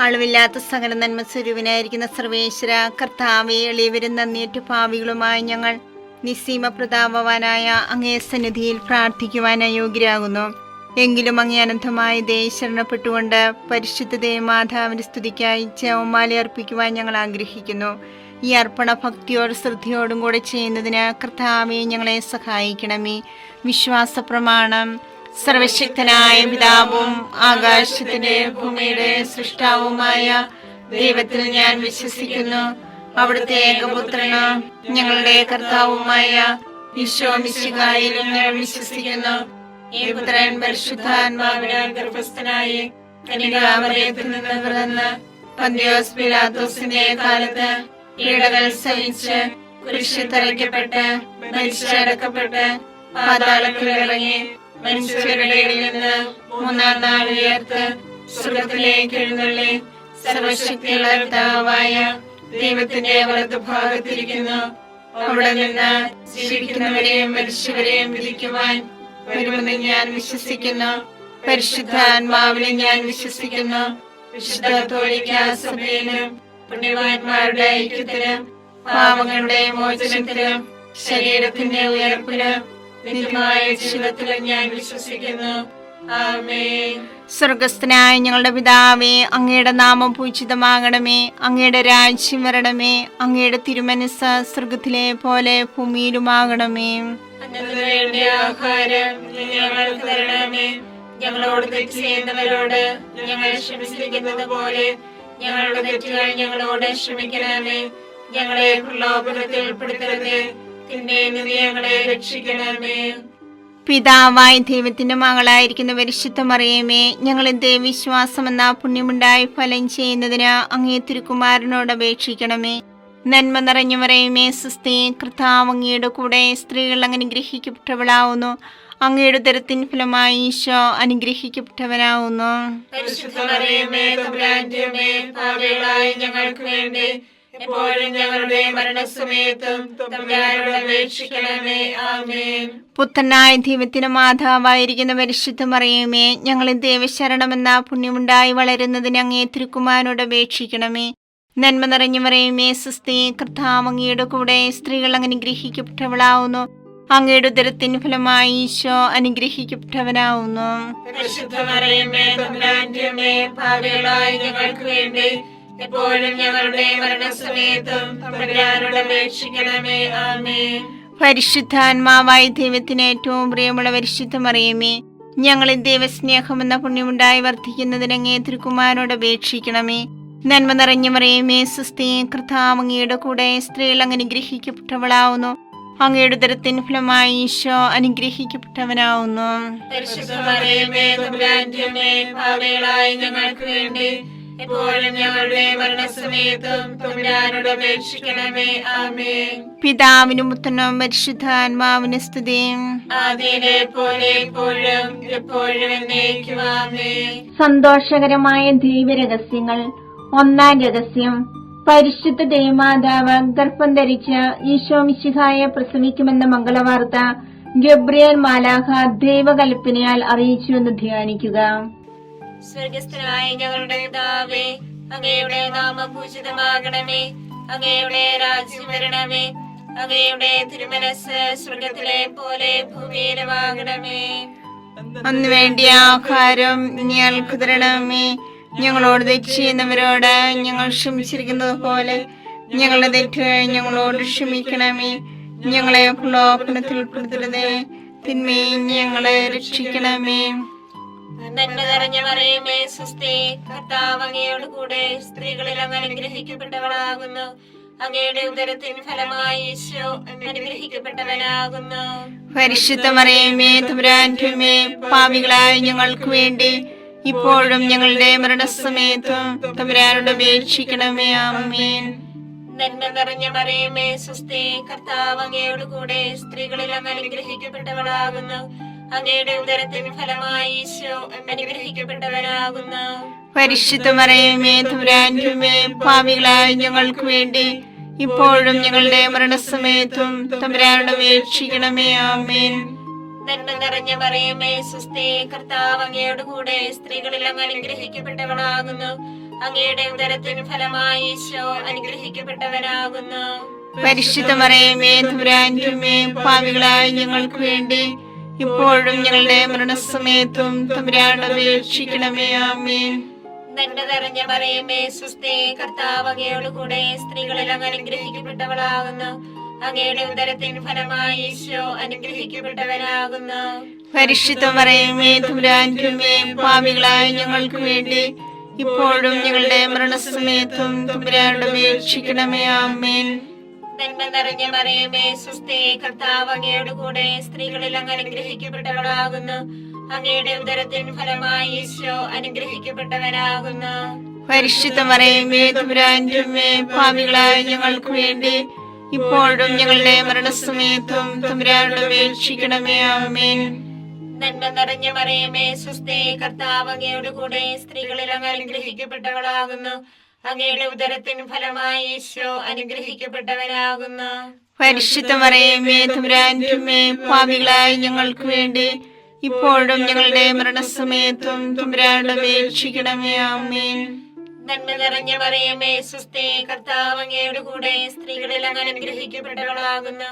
അളവില്ലാത്ത സകല നന്മ സ്വരൂപനായിരിക്കുന്ന സർവേശ്വര കർത്താവെ, എളിയവരും നന്ദിയേറ്റ പാപികളുമായ ഞങ്ങൾ നിസ്സീമ പ്രതാപവാനായ അങ്ങേ സന്നിധിയിൽ പ്രാർത്ഥിക്കുവാൻ അയോഗ്യരാകുന്നു. എങ്കിലും അങ്ങേ അനന്തമായ ദയ ശരണപ്പെട്ടുകൊണ്ട് പരിശുദ്ധ ദേവമാതാവിന്റെ സ്തുതിക്കായി ജപമാല അർപ്പിക്കുവാൻ ഞങ്ങൾ ആഗ്രഹിക്കുന്നു. ഈ അർപ്പണ ഭക്തിയോടും ശ്രദ്ധയോടും കൂടെ ചെയ്യുന്നതിന് കർത്താവെ ഞങ്ങളെ സഹായിക്കണമേ. വിശ്വാസ പ്രമാണം. സർവശക്തനായ പിതാവും ആകാശത്തിന്റെ ഭൂമിയുടെ സൃഷ്ടാവുമായ ദൈവത്തിൽ ഞാൻ വിശ്വസിക്കുന്നു. അവിടുത്തെ ഏകപുത്രന് ഞങ്ങളുടെ കർത്താവുമായ ഈശോ മിശിഹായിലും ഞാൻ വിശ്വസിക്കുന്നു. ഈ പുത്രൻ പരിശുദ്ധാത്മാവിനാൽ ഗർഭസ്ഥനായി കന്യകാമറിയത്തിൽ നിന്ന് പിറന്ന് പന്തിയോസ് പിലാത്തോസിന്റെ കാലത്ത് പീഡകൾ സഹിച്ച് കുരിശിൽ തറയ്ക്കപ്പെട്ട് മരിച്ചടക്കപ്പെട്ട് പാതാളത്തിൽ ഇറങ്ങി മനുഷ്യരുടെ ഇടയിൽ നിന്ന് മൂന്നാം നാൾ ഉയർത്ത് സ്വർഗ്ഗത്തിലേക്ക് എഴുന്നള്ളി സർവശക്തിയുള്ള പിതാവായ ദൈവത്തിന്റെ വലതുഭാഗത്തിരിക്കുന്നു. അവിടെ നിന്ന് ജീവിക്കുന്നവരെയും മരിച്ചവരെയും വിധിക്കുവാൻ വരുമെന്ന് ഞാൻ വിശ്വസിക്കുന്നു. പരിശുദ്ധാത്മാവിനെ ഞാൻ വിശ്വസിക്കുന്നു. വിശുദ്ധ കത്തോലിക്കാ സഭയിലും പുണ്യവാന്മാരുടെ ഐക്യത്തിലും പാപങ്ങളുടെ മോചനത്തിലും ശരീരത്തിന്റെ ഉയർപ്പിലും നിത്യമായ ജീവിതത്തിലും ഞാൻ വിശ്വസിക്കുന്നു. ആമേൻ. സ്വർഗസ്ഥനായ ഞങ്ങളുടെ പിതാവേ, അങ്ങയുടെ നാമം പൂജിതമാകണമേ. അങ്ങയുടെ രാജ്യം വരണമേ. അങ്ങയുടെ തിരുമനസ്സ് സ്വർഗത്തിലെ പോലെ ഭൂമിയിലുമാകണമേ. വേണ്ട ആഹാരം ഞങ്ങൾക്ക് തരണമേ. ഞങ്ങളോട് തെറ്റ് ചെയ്യുന്നവരോട് ഞങ്ങൾ ക്ഷമിച്ചിരിക്കുന്നത് പോലെ ഞങ്ങളുടെ തെറ്റുകൾ ഞങ്ങളോട് ക്ഷമിക്കണമേ. ഞങ്ങളെ പ്രലോഭനത്തിൽ ഉൾപ്പെടുത്തരുതേ, തിന്മയിൽ നിന്ന് ഞങ്ങളെ രക്ഷിക്കണമേ. പിതാവായ ദൈവത്തിന്റെ മകളായിരിക്കുന്ന പരിശുദ്ധ മറിയമേ, ഞങ്ങളിൽ ദൈവവിശ്വാസം എന്ന പുണ്യമുണ്ടായി ഫലം ചെയ്യുന്നതിന് അങ്ങേ തിരുക്കുമാരനോട് അപേക്ഷിക്കണമേ. നന്മ നിറഞ്ഞു മറിയമേ, സ്വസ്തി, കർത്താവ് അങ്ങയുടെ കൂടെ സ്ത്രീകൾ അങ്ങ് അനുഗ്രഹിക്കപ്പെട്ടവളാവുന്നു. അങ്ങയുടെ ഉദരത്തിൻ ഫലമായി ഈശോ അനുഗ്രഹിക്കപ്പെട്ടവനാവുന്നു. പരിശുദ്ധ മറിയമേ, തമ്പുരാന്റെ അമ്മേ, പാപികളായ ഞങ്ങൾക്ക് വേണ്ടി എപ്പോഴും ഞങ്ങളുടെ മരണസമയത്തും തമ്പുരാനോട് അപേക്ഷിക്കണമേ. ആമേൻ. പുത്രനായ ദൈവത്തിന്റെ മാതാവായിരിക്കുന്ന പരിശുദ്ധ മറിയമേ, ഞങ്ങളിൽ ദൈവശരണമെന്ന പുണ്യമുണ്ടായി വളരുന്നതിന് അങ്ങേ തിരുക്കുമാരനോട് അപേക്ഷിക്കണമേ. നന്മ നിറഞ്ഞു മറിയമേ, സ്വസ്തി, കർത്താവ് അങ്ങയുടെ കൂടെ സ്ത്രീകൾ അങ്ങ് അനുഗ്രഹിക്കപ്പെട്ടവളാവുന്നു. അങ്ങയുടെ ഉദരത്തിൻ ഫലമായി ഈശോ അനുഗ്രഹിക്കപ്പെട്ടവനാവുന്നു. പരിശുദ്ധ മറിയമേ, തമ്പുരാന്റെ അമ്മേ, പാപികളായ ഞങ്ങൾക്ക് വേണ്ടി എപ്പോഴും ഞങ്ങളുടെ മരണസമയത്തും തമ്പുരാനോട് അപേക്ഷിക്കണമേ. ആമേൻ. പരിശുദ്ധാത്മാവായ ദൈവത്തിന് ഏറ്റവും പ്രിയമുള്ള പരിശുദ്ധ മറിയമേ, ഞങ്ങളിൽ ദൈവസ്നേഹം എന്ന പുണ്യമുണ്ടായി വർദ്ധിക്കുന്നതിന് അങ്ങേ തിരുക്കുമാരനോട് അപേക്ഷിക്കണമേ. നന്മ നിറഞ്ഞ മറിയമേ, സ്വസ്തി, കർത്താവ് അങ്ങയുടെ കൂടെ സ്ത്രീകൾ അങ്ങ് അനുഗ്രഹിക്കപ്പെട്ടവളാവുന്നു. അങ്ങയുടെ ഉദരത്തിൻ ഫലമായി ഈശോ അനുഗ്രഹിക്കപ്പെട്ടവനാവുന്നു. പരിശുദ്ധ മറിയമേ, തമ്പുരാന്റെ അമ്മേ, പാപികളായ ഞങ്ങൾക്ക് വേണ്ടി എപ്പോഴും ഞങ്ങളുടെ മരണസമയത്തും തമ്പുരാനോട് അപേക്ഷിക്കണമേ. ആമേൻ. പിതാവിനും പുത്രനും പരിശുദ്ധാത്മാവിനും സ്തുതി. ആദിയിലെ പോലെ എപ്പോഴും എപ്പോഴും എന്നേക്കും. ആമേൻ. സന്തോഷകരമായ ദൈവരഹസ്യങ്ങൾ. ഒന്നാം രഹസ്യം, പരിശുദ്ധ ദേവമാതാവ് ഗർഭം ധരിച്ച് ഈശോ മിശിഹായെ പ്രസവിക്കുമെന്ന മംഗളവാർത്ത ഗബ്രിയേൽ മാലാഖ ദൈവകൽപ്പനയാൽ അറിയിച്ചുവെന്ന് ധ്യാനിക്കുക. സ്വർഗസ്ഥനായ ഞങ്ങളുടെ പിതാവേ, അങ്ങയുടെ നാമം പൂജിതമാകണമേ. അങ്ങയുടെ രാജ്യം വരണമേ. അങ്ങയുടെ തിരുമനസ്സ് സ്വർഗത്തിലെ പോലെ ഭൂമിയിലുമാകണമേ. അന്ന് വേണ്ടിയ ആഹാരം ഞങ്ങൾക്ക് തരണമേ. ഞങ്ങളോട് തെറ്റ് ചെയ്യുന്നവരോട് ഞങ്ങൾ ക്ഷമിച്ചിരിക്കുന്നത് പോലെ ഞങ്ങളുടെ തെറ്റുകൾ ഞങ്ങളോട് ക്ഷമിക്കണമേ. ഞങ്ങളെ പ്രലോഭനത്തിൽ ഉൾപ്പെടുത്തരുതേ, തിന്മയിൽ ഞങ്ങളെ രക്ഷിക്കണമേ. നന്മ നിറഞ്ഞ മറിയമേ, സ്വസ്തി, കർത്താവ് അങ്ങയോട് കൂടെ സ്ത്രീകളിൽ അങ്ങ് അനുഗ്രഹിക്കപ്പെട്ടവളാകുന്നു. അങ്ങയുടെ ഉദരത്തിൻ ഫലമായി ഈശോ അനുഗ്രഹിക്കപ്പെട്ടവനാകുന്നു. പരിശുദ്ധ മറിയമേ, തമ്പുരാന്റെ അമ്മേ, പാപികളായ ഞങ്ങൾക്ക് വേണ്ടി ഇപ്പോഴും ഞങ്ങളുടെ മരണസമയത്തും തമ്പുരാനോട് അപേക്ഷിക്കണമേ. ആമേൻ. നന്മ നിറഞ്ഞ മറിയമേ, സ്വസ്തി, കർത്താവ് അങ്ങയോട് കൂടെ സ്ത്രീകളിൽ അങ്ങ് അനുഗ്രഹിക്കപ്പെട്ടവളാകുന്നു. അങ്ങയുടെ ഉദരത്തിൻ ഫലമായി ഈശോ അനുഗ്രഹിക്കപ്പെട്ടവനാകുന്നു. പരിശുദ്ധ മറിയമേ, തമ്പുരാന്റെ അമ്മേ, പാപികളായ ഞങ്ങൾക്ക് വേണ്ടി ഇപ്പോഴും ഞങ്ങളുടെ മരണസമയത്തും തമ്പുരാനോട് അപേക്ഷിക്കണമേ. ആമേൻ. നന്മ നിറഞ്ഞ മറിയമേ, സ്വസ്തി, കർത്താവ് അങ്ങയോട് കൂടെ സ്ത്രീകളിൽ അങ്ങ് അനുഗ്രഹിക്കപ്പെട്ടവളാകുന്നു. അങ്ങയുടെ ഉദരത്തിൻ ഫലമായി ഈശോ അനുഗ്രഹിക്കപ്പെട്ടവനാകുന്നു. പരിശുദ്ധ മറിയമേ തമ്പുരാന്റെ അമ്മേ, പാപികളായ ഞങ്ങൾക്ക് വേണ്ടി ഇപ്പോഴും ഞങ്ങളുടെ മരണസമയത്തും തമ്പുരാനോട് അപേക്ഷിക്കണമേ. ആമേൻ. നന്മ നിറഞ്ഞ മറിയമേ സുസ്ഥി, കർത്താവ് അങ്ങയോട് കൂടെ സ്ത്രീകളിൽ അങ്ങ് അനുഗ്രഹിക്കപ്പെട്ടവളാകുന്നു. അങ്ങയുടെ ഉദരത്തിൻ ഫലമായി ഈശോ അനുഗ്രഹിക്കപ്പെട്ടവനാകുന്നു. പരിശുദ്ധ മറിയമേ തമ്പുരാന്റെ അമ്മേ, പാപികളായ ഞങ്ങൾക്ക് വേണ്ടി ഇപ്പോഴും ഞങ്ങളുടെ മരണസമയത്തും തമ്പുരാനോട് അപേക്ഷിക്കണമേ. ആമേൻ. നന്മ നിറഞ്ഞ മറിയമേ സുസ്ഥി, കർത്താവ് അങ്ങയോട് കൂടെ സ്ത്രീകളിൽ അങ്ങ് അനുഗ്രഹിക്കപ്പെട്ടവളാകുന്നു. അങ്ങയുടെ ഉദരത്തിൻ ഫലമായി ഈശോ അനുഗ്രഹിക്കപ്പെട്ടവനാകുന്നു. പരിശുദ്ധ മറിയമേ തമ്പുരാന്റെ അമ്മേ, പാപികളായ ഞങ്ങൾക്ക് വേണ്ടി ഇപ്പോഴും ഞങ്ങളുടെ മരണസമയത്തും തമ്പുരാനോട് അപേക്ഷിക്കണമേ. ആമേൻ. നന്മ നിറഞ്ഞ മറിയമേ സുസ്ഥി, കർത്താവ് അങ്ങയോട് കൂടെ സ്ത്രീകളിൽ അങ്ങ് അനുഗ്രഹിക്കപ്പെട്ടവളാകുന്നു. അങ്ങയുടെ ഉദരത്തിൻ ഫലമായി ഈശോ അനുഗ്രഹിക്കപ്പെട്ടവനാകുന്നു. പരിശുദ്ധ മറിയമേ തമ്പുരാന്റെ അമ്മേ, പാപികളായ ഞങ്ങൾക്ക് വേണ്ടി ഇപ്പോഴും ഞങ്ങളുടെ മരണസമയത്തും തമ്പുരാനോട് അപേക്ഷിക്കണമേ. ആമേൻ. നന്മ നിറഞ്ഞ മറിയമേ സുസ്ഥി, കർത്താവ് അങ്ങയോട് കൂടെ സ്ത്രീകളിൽ അങ്ങ് അനുഗ്രഹിക്കപ്പെട്ടവളാകുന്നു.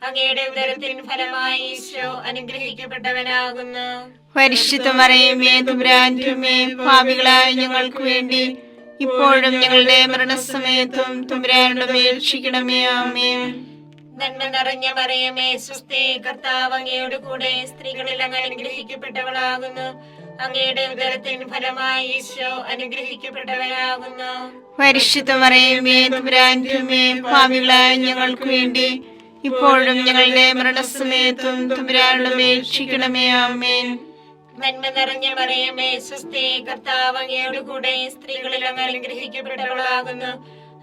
അങ്ങയുടെ ഉദരത്തിൻ ഫലമായി ഈശോ അനുഗ്രഹിക്കപ്പെട്ടവനാകുന്നു. പരിശുദ്ധ മറിയമേ തമ്പുരാന്റെ അമ്മേ, പാപികളായ ഞങ്ങൾക്ക് വേണ്ടി ഇപ്പോഴും ഞങ്ങളുടെ മരണസമയത്തും തമ്പുരാനോട് അപേക്ഷിക്കണമേ. ആമേൻ. നന്മ നിറഞ്ഞ മറിയമേ സുസ്ഥി, കർത്താവ് അങ്ങയോട് കൂടെ സ്ത്രീകളിൽ അങ്ങ് അനുഗ്രഹിക്കപ്പെട്ടവളാകുന്നു. അങ്ങയുടെ ഉദരത്തിൻ ഫലമായി ഈശോ അനുഗ്രഹിക്കപ്പെട്ടവനാകുന്നു. പരിശുദ്ധ മറിയമേ തമ്പുരാന്റെ അമ്മേ, പാപികളായ ഞങ്ങൾക്ക് വേണ്ടി ഇപ്പോഴും ഞങ്ങളുടെ മരണസമയത്തും തമ്പുരാനോട് അപേക്ഷിക്കണമേ. ആമേൻ. നന്മ നിറഞ്ഞ മറിയമേ സുസ്ഥി, കർത്താവ് അങ്ങയോട് കൂടെ സ്ത്രീകളിൽ അങ്ങ് അനുഗ്രഹിക്കപ്പെട്ടവളാകുന്നു.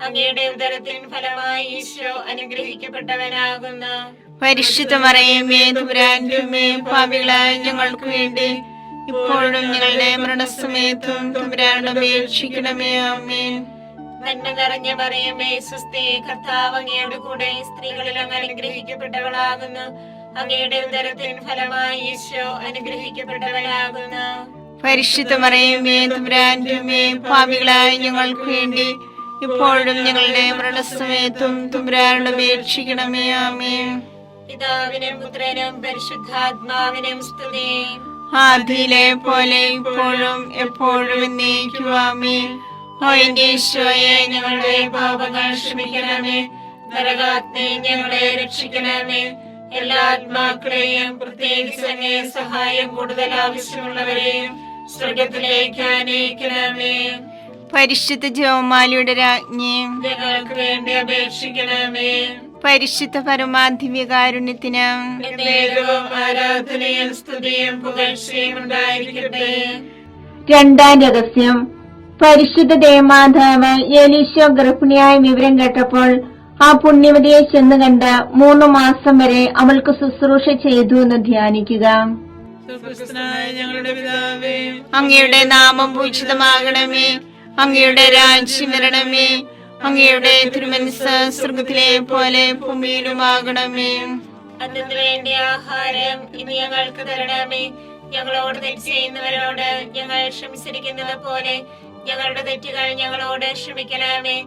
അങ്ങയുടെ ഉദരത്തിൻ ഫലമായി ഈശോ അനുഗ്രഹിക്കപ്പെട്ടവനാകുന്നു. പരിശുദ്ധ മറിയമേ തമ്പുരാന്റെ അമ്മേ, പാപികളായ ഞങ്ങൾക്ക് വേണ്ടി ഇപ്പോഴും ഞങ്ങളുടെ മരണസമയത്തും തമ്പുരാനോട് അപേക്ഷിക്കണമേ. ആമേൻ. നന്മ നിറഞ്ഞ മറിയമേ സുസ്ഥി, കർത്താവ് അങ്ങയോട് കൂടെ സ്ത്രീകളിൽ അങ്ങ് അനുഗ്രഹിക്കപ്പെട്ടവളാകുന്നു. അങ്ങയുടെ ഉദരത്തിൻ ഫലമായി ഈശോ അനുഗ്രഹിക്കപ്പെട്ടവനാകുന്നു. പരിശുദ്ധ മറിയമേ തമ്പുരാന്റെ അമ്മേ, പാപികളായ ഞങ്ങൾക്ക് വേണ്ടി ഇപ്പോഴും ഞങ്ങളുടെ മരണസമയത്തും തമ്പുരാനോട് അപേക്ഷിക്കണമേ. ആമേൻ. പിതാവിനും പുത്രനും പരിശുദ്ധാത്മാവിനും സ്തുതി. ആദിയിലെ പോലെ ഇപ്പോഴും എപ്പോഴും എന്നേക്കും. ആമേൻ. ഓ എന്റെ ഈശോയെ, ഞങ്ങളുടെ പാപങ്ങൾ ക്ഷമിക്കണമേ. നരകാഗ്നി ഞങ്ങളെ രക്ഷിക്കണമേ. എല്ലാ ആത്മാക്കളെയും പ്രത്യേകിച്ച് അങ്ങേ സഹായം കൂടുതൽ ആവശ്യമുള്ളവരെയും സ്വർഗത്തിലേക്ക് ആനയിക്കണമേ. പരിശുദ്ധ ജപമാലയുടെ രാജ്ഞി, ഞങ്ങൾക്ക് വേണ്ടി അപേക്ഷിക്കണമേ. പരിശുദ്ധ പരമാധിവ്യകാരുണ്യത്തിന് എന്നേരവും ആരാധനയും സ്തുതിയും പുകഴ്ചയും ഉണ്ടായിരിക്കട്ടെ. രണ്ടാം രഹസ്യം. പരിശുദ്ധ ദേവമാതാവ് എലീശോ ഗർഭിണിയായ വിവരം കേട്ടപ്പോൾ ആ പുണ്യവതിയെ ചെന്ന് കണ്ട് 3 മാസം വരെ അവൾക്ക് ശുശ്രൂഷ ചെയ്തു എന്ന് ധ്യാനിക്കുക. ഞങ്ങളുടെ പിതാവേ, അങ്ങയുടെ നാമം പൂജിതമാകണമേ. അങ്ങയുടെ രാജ്യം വരണമേ. അങ്ങയുടെ തിരുമനസ്സ് സ്വർഗത്തിലെ പോലെ ഭൂമിയിലുമാകണമേ. അതിനു വേണ്ടി ആഹാരം ഇനി ഞങ്ങൾക്ക് തരണമേ. ഞങ്ങളോട് തെറ്റ് ചെയ്യുന്നവരോട് ഞങ്ങൾ ക്ഷമിച്ചിരിക്കുന്നത് പോലെ ഞങ്ങളുടെ തെറ്റുകൾ ഞങ്ങളോട് ക്ഷമിക്കണമേ.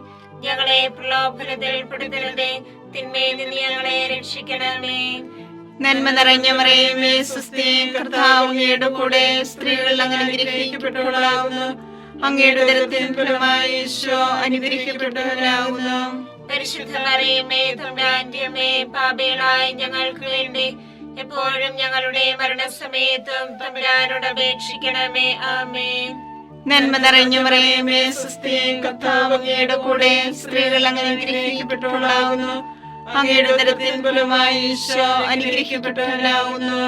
ഞങ്ങളെ പ്രലോഭനത്തിൽ പെടുത്തരുതേ, തിന്മയിൽ നിന്ന് ഞങ്ങളെ രക്ഷിക്കണമേ. നന്മ നിറഞ്ഞ മറിയമേ സുസ്ഥി, കർത്താവ് അങ്ങയുടെ കൂടെ സ്ത്രീകൾ അങ്ങ് അനുഗ്രഹിക്കപ്പെട്ടവളാകുന്നു. അങ്ങയുടെ ഉദരത്തിൻ ഫലമായി ഈശോ അനുഗ്രഹിക്കപ്പെട്ടവനാകുന്നു. പരിശുദ്ധ മറിയമേ തമ്പുരാന്റെ അമ്മേ, പാപികളായ ഞങ്ങൾക്ക് വേണ്ടി എപ്പോഴും ഞങ്ങളുടെ മരണസമയത്തും തമ്പുരാനോട് അപേക്ഷിക്കണമേ. ആമേൻ. നന്മ നിറഞ്ഞ മറിയമേ സുസ്ഥി, കർത്താവ് അങ്ങയുടെ കൂടെ സ്ത്രീകൾ അങ്ങ് അനുഗ്രഹിക്കപ്പെട്ടവളാകുന്നു. അങ്ങയുടെ ഉദരത്തിൻ ഫലമായി ഈശോ അനുഗ്രഹിക്കപ്പെട്ടവനാകുന്നു.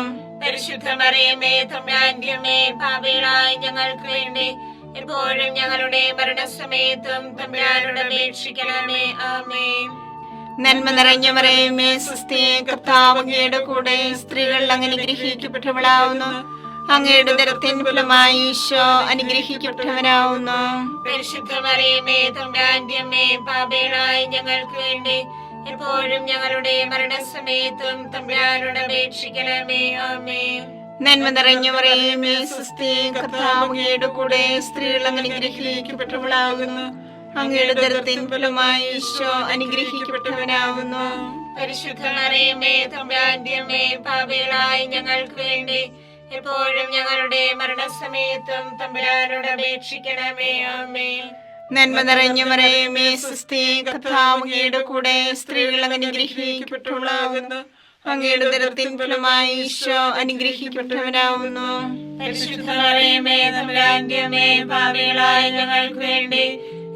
പരിശുദ്ധ മറിയമേ തമ്പുരാന്റെ അമ്മേ, പാപികളായ ഞങ്ങൾക്ക് വേണ്ടി എപ്പോഴും ഞങ്ങളുടെ മരണസമയത്തും തമ്പുരാനോട് അപേക്ഷിക്കണമേ. ആമേൻ. നന്മ നിറഞ്ഞ മറിയമേ സുസ്ഥി, കർത്താവ് അങ്ങയുടെ കൂടെ സ്ത്രീകൾ അങ്ങ് അനുഗ്രഹിക്കപ്പെട്ടവളാകുന്നു. അങ്ങയുടെ ഉദരത്തിൻ ഫലമായി ഈശോ അനുഗ്രഹിക്കപ്പെട്ടവനാകുന്നു. പരിശുദ്ധ മറിയമേ തമ്പുരാന്റെ അമ്മേ, പാപികളായ ഞങ്ങൾക്ക് വേണ്ടി എപ്പോഴും ഞങ്ങളുടെ മരണസമയത്തും തമ്പുരാനോട് അപേക്ഷിക്കണമേ. ആമേൻ. നന്മ നിറഞ്ഞ മറിയമേ സ്വസ്തി, കർത്താവ് അങ്ങയുടെ കൂടെ സ്ത്രീകൾ അങ്ങ് അനുഗ്രഹിക്കപ്പെട്ടവളാകുന്നു. അങ്ങയുടെ ഉദരത്തിൻ ഫലമായി ഈശോ അനുഗ്രഹിക്കപ്പെട്ടവനാകുന്നു. പരിശുദ്ധ മറിയമേ തമ്പുരാന്റെ അമ്മേ, പാപികളായ ഞങ്ങൾക്ക് വേണ്ടി എപ്പോഴും ഞങ്ങളുടെ മരണസമയത്തും തമ്പുരാനോട് അപേക്ഷിക്കണമേ. ആമേൻ. നന്മ നിറഞ്ഞ മറിയമേ സ്വസ്തി, കർത്താവ് അങ്ങയുടെ കൂടെ സ്ത്രീകൾ അങ്ങ് അനുഗ്രഹിക്കപ്പെട്ടവളാകുന്നു. അങ്ങയുടെ ഉദരത്തിൻ ഫലമായി ഈശോ അനുഗ്രഹിക്കപ്പെട്ടവനാകുന്നു. പരിശുദ്ധ മറിയമേ തമ്പുരാന്റെ അമ്മേ, പാപികളായ ഞങ്ങൾക്ക് വേണ്ടി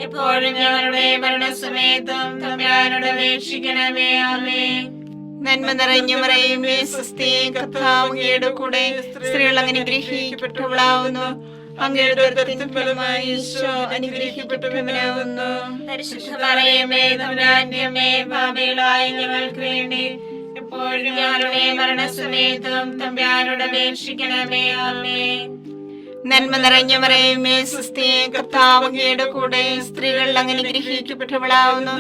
എപ്പോഴും ഞങ്ങളുടെ മരണസമയത്തും തമ്പുരാനോട് അപേക്ഷിക്കണമേ. ആമേൻ. നന്മ നിറഞ്ഞ മറിയമേ സ്വസ്തി, കർത്താവ് അങ്ങയുടെ കൂടെ സ്ത്രീകൾ അങ്ങ് അനുഗ്രഹിക്കപ്പെട്ടവളാകുന്നു. അങ്ങയുടെ ഉദരത്തിൻ ഫലമായി ഈശോ അനുഗ്രഹിക്കപ്പെട്ടവനാകുന്നു. പരിശുദ്ധ മറിയമേ തമ്പുരാന്റെ അമ്മേ, പാപികളായ ഞങ്ങൾക്ക് വേണ്ടി എപ്പോഴും ഞങ്ങളുടെ മരണസമയത്തും തമ്പുരാനോട് അപേക്ഷിക്കണമേ. ആമേൻ. നന്മ നിറഞ്ഞ മറിയമേ സ്വസ്തി, കർത്താവ് അങ്ങയുടെ കൂടെ സ്ത്രീകൾ അങ്ങ് അനുഗ്രഹിക്കപ്പെട്ടവളാകുന്നു.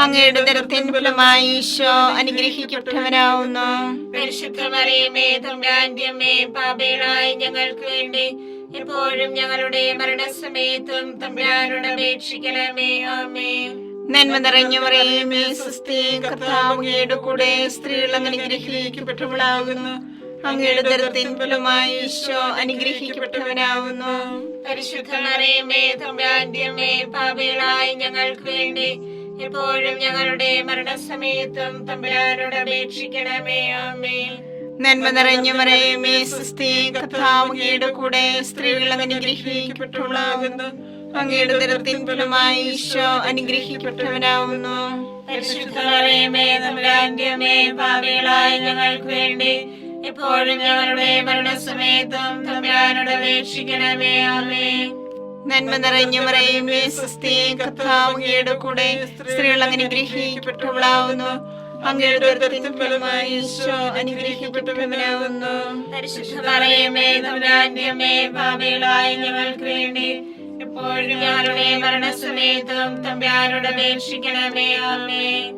അങ്ങയുടെ ഉദരത്തിൻ ഫലമായി ഈശോ അനുഗ്രഹിക്കപ്പെട്ടവനാകുന്നു. പരിശുദ്ധ മറിയമേ തമ്പുരാന്റെ അമ്മേ, പാപികളായ ഞങ്ങൾക്ക് വേണ്ടി എപ്പോഴും ഞങ്ങളുടെ മരണസമയത്തും തമ്പുരാനോട് അപേക്ഷിക്കണമേ. ആമേൻ. നന്മ നിറഞ്ഞ മറിയമേ സ്വസ്തി, കർത്താവ് അങ്ങയുടെ കൂടെ സ്ത്രീകൾ അങ്ങ് അനുഗ്രഹിക്കപ്പെട്ടവളാകുന്നു. അങ്ങയുടെ ഉദരത്തിൻ ഫലമായി ഈശോ അനുഗ്രഹിക്കപ്പെട്ടവനാകുന്നു. പരിശുദ്ധ മറിയമേ തമ്പുരാന്റെ അമ്മേ, പാപികളായ ഞങ്ങൾക്ക് വേണ്ടി എപ്പോഴും ഞങ്ങളുടെ മരണസമയത്തും തമ്പുരാനോട് അപേക്ഷിക്കണമേ. ആമേൻ. നന്മ നിറഞ്ഞ മറിയമേ സ്വസ്തി, കർത്താവ് അങ്ങയുടെ കൂടെ സ്ത്രീകൾ അങ്ങ് അനുഗ്രഹിക്കപ്പെട്ടവളാകുന്നു. അങ്ങയുടെ ഉദരത്തിൻ ഫലമായി ഈശോ അനുഗ്രഹിക്കപ്പെട്ടവനാകുന്നു. പരിശുദ്ധ മറിയമേ തമ്പുരാന്റെ അമ്മേ, പാപികളായ ഞങ്ങൾക്ക് വേണ്ടി എപ്പോഴും ഞങ്ങളുടെ മരണസമയത്തും തമ്പുരാനോട് അപേക്ഷിക്കണമേ. ആമേൻ. നന്മ നിറഞ്ഞ മറിയമേ സ്വസ്തി, കർത്താവ് അങ്ങയുടെ കൂടെ സ്ത്രീകൾ അങ്ങ് അനുഗ്രഹിക്കപ്പെട്ടവളാകുന്നു. അങ്ങയുടെ ഉദരത്തിൻ ഫലമായി ഈശോ അനുഗ്രഹിക്കപ്പെട്ടവനാകുന്നു. പരിശുദ്ധ മറിയമേ തമ്പുരാന്റെ അമ്മേ, പാപികളായ ഞങ്ങൾക്ക് വേണ്ടി എപ്പോഴും ഞങ്ങളുടെ മരണസമയത്തും തമ്പുരാനോട് അപേക്ഷിക്കണമേ. ആമേൻ.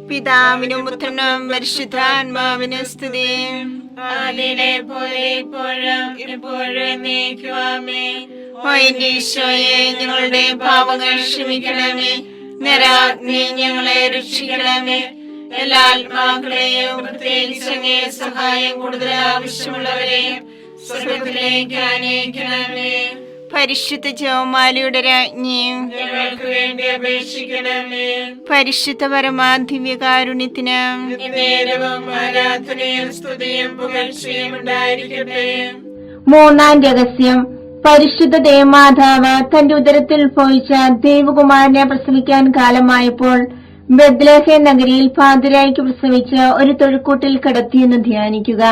പിതാവിനും പുത്രനും പരിശുദ്ധാത്മാവിനും സ്തുതി. ആദിയിലെ പോലെ ഇപ്പോഴും എപ്പോഴും എന്നേക്കും. ആമേൻ. ഓ എന്റെ ഈശോയെ, ഞങ്ങളുടെ പാപങ്ങൾ ക്ഷമിക്കണമേ. നരാഗ്നി ഞങ്ങളെ രക്ഷിക്കണമേ. എല്ലാ ആത്മാക്കളെയും പ്രത്യേകിച്ച് അങ്ങേ സഹായം കൂടുതൽ ആവശ്യമുള്ളവരെയും സ്വർഗ്ഗത്തിലേക്ക് ആനയിക്കണമേ. പരിശുദ്ധ ജപമാലയുടെ രാജ്ഞിയും ഞങ്ങൾക്ക് വേണ്ടി അപേക്ഷിക്കണമേ. പരിശുദ്ധ പരമാദിവ്യകാരുണ്യത്തിന് നേരവും ആരാധനയും സ്തുതിയും പുകഴ്ചയും ഉണ്ടായിരിക്കട്ടെ. മൂന്നാം രഹസ്യം. പരിശുദ്ധ ദേവമാതാവ് തന്റെ ഉദരത്തിൽ ഉത്ഭവിച്ച ദേവകുമാരനെ പ്രസവിക്കാൻ കാലമായപ്പോൾ ബെത്ലഹേം നഗരിയിൽ പാതിരായ്ക്ക് പ്രസവിച്ച് ഒരു തൊഴുക്കൂട്ടിൽ കിടത്തിയെന്ന് ധ്യാനിക്കുക.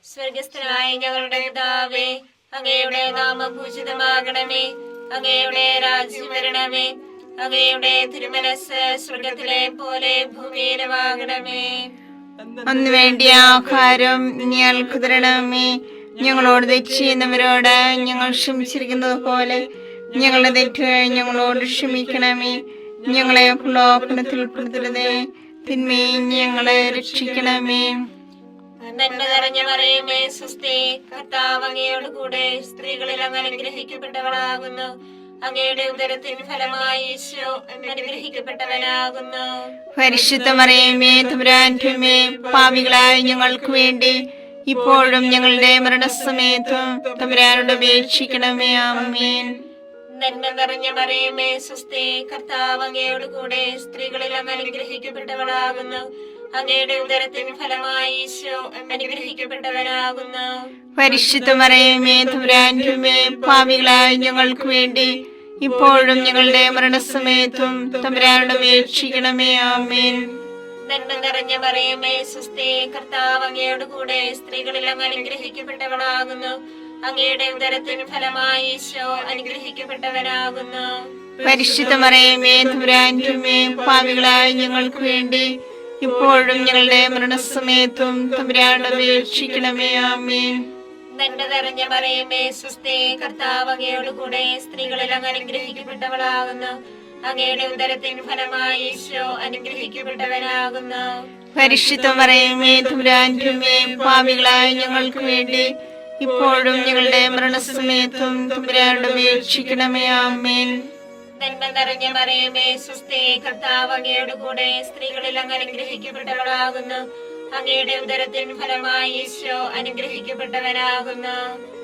സ്വർഗസ്ഥനായ ഞങ്ങളുടെ പിതാവേ, അങ്ങയുടെ നാമം പൂജിതമാകണമേ. അങ്ങയുടെ രാജ്യം വരണമേ. അങ്ങയുടെ തിരുമനസ് സ്വർഗത്തിലെ പോലെ ഭൂമിയിലുമാകണമേ. അന്ന് വേണ്ടിയ ആഹാരം ഞങ്ങൾക്ക് തരണമേ. ഞങ്ങളോട് തെറ്റ് ചെയ്യുന്നവരോട് ഞങ്ങൾ ക്ഷമിച്ചിരിക്കുന്നത് പോലെ ഞങ്ങളുടെ തെറ്റുകൾ ഞങ്ങളോട് ക്ഷമിക്കണമേ. ഞങ്ങളെ പ്രലോഭനത്തിൽ ഉൾപ്പെടുത്തരുതേ, തിന്മയെ ഞങ്ങളെ രക്ഷിക്കണമേ. നന്മ നിറഞ്ഞ മറിയമേ സ്വസ്തി, കർത്താവ് അങ്ങയോട് കൂടെ സ്ത്രീകളിൽ അങ്ങ് അനുഗ്രഹിക്കപ്പെട്ടവളാകുന്നു. അങ്ങയുടെ ഉദരത്തിൻ ഫലമായി ഈശോ അനുഗ്രഹിക്കപ്പെട്ടവനാകുന്നു. പരിശുദ്ധ മറിയമേ തമ്പുരാന്റെ അമ്മേ, പാപികളായ ഞങ്ങൾക്ക് വേണ്ടി ഇപ്പോഴും ഞങ്ങളുടെ മരണസമയത്തും തമ്പുരാനോട് അപേക്ഷിക്കണമേ. ആമേൻ. നന്മ നിറഞ്ഞ മറിയമേ സ്വസ്തി, കർത്താവ് അങ്ങയോട് കൂടെ സ്ത്രീകളിൽ അങ്ങ് അനുഗ്രഹിക്കപ്പെട്ടവളാകുന്നു. അങ്ങയുടെ ഉദരത്തിൻ ഫലമായി ഈശോ അനുഗ്രഹിക്കപ്പെട്ടവനാകുന്നു. പരിശുദ്ധ മറിയമേ തമ്പുരാന്റെ അമ്മേ, പാപികളായ ഞങ്ങൾക്ക് വേണ്ടി ഇപ്പോഴും ഞങ്ങളുടെ മരണസമയത്തും തമ്പുരാനോട് അപേക്ഷിക്കണമേ. ആമേൻ. നന്മ നിറഞ്ഞ മറിയമേ സ്വസ്തി, കർത്താവ് അങ്ങയോട് കൂടെ സ്ത്രീകളിൽ അങ്ങ് അനുഗ്രഹിക്കപ്പെട്ടവളാകുന്നു. അങ്ങയുടെ ഉദരത്തിൻ ഫലമായി ഈശോ അനുഗ്രഹിക്കപ്പെട്ടവനാകുന്നു. പരിശുദ്ധ മറിയമേ തമ്പുരാന്റെ അമ്മേ, പാപികളായ ഞങ്ങൾക്ക് വേണ്ടി ഇപ്പോഴും ഞങ്ങളുടെ മരണസമയത്തും തമ്പുരാനോട് അപേക്ഷിക്കണമേ. ആമേൻ. നന്മ നിറഞ്ഞ മറിയമേ സ്വസ്തി, കർത്താവ് അങ്ങയോട് കൂടെ സ്ത്രീകളിൽ അങ്ങ് അനുഗ്രഹിക്കപ്പെട്ടവളാകുന്നു. അങ്ങയുടെ ഉദരത്തിൻ ഫലമായി ഈശോ അനുഗ്രഹിക്കപ്പെട്ടവനാകുന്നു. പരിശുദ്ധ മറിയമേ തമ്പുരാന്റമ്മേ, പാപികളായ ഞങ്ങൾക്ക് വേണ്ടി ഇപ്പോഴും ഞങ്ങളുടെ മരണസമയത്തും തമ്പുരാനോട് അപേക്ഷിക്കണമേ. ആമേൻ. നന്മ നിറഞ്ഞ മറിയമേ സ്വസ്തി, കർത്താവ് അങ്ങയുടെ കൂടെ സ്ത്രീകളിൽ അങ്ങ് അനുഗ്രഹിക്കപ്പെട്ടവളാകുന്നു. അങ്ങയുടെ ഉദരത്തിൻ ഫലമായി ഈശോ അനുഗ്രഹിക്കപ്പെട്ടവനാകുന്നു.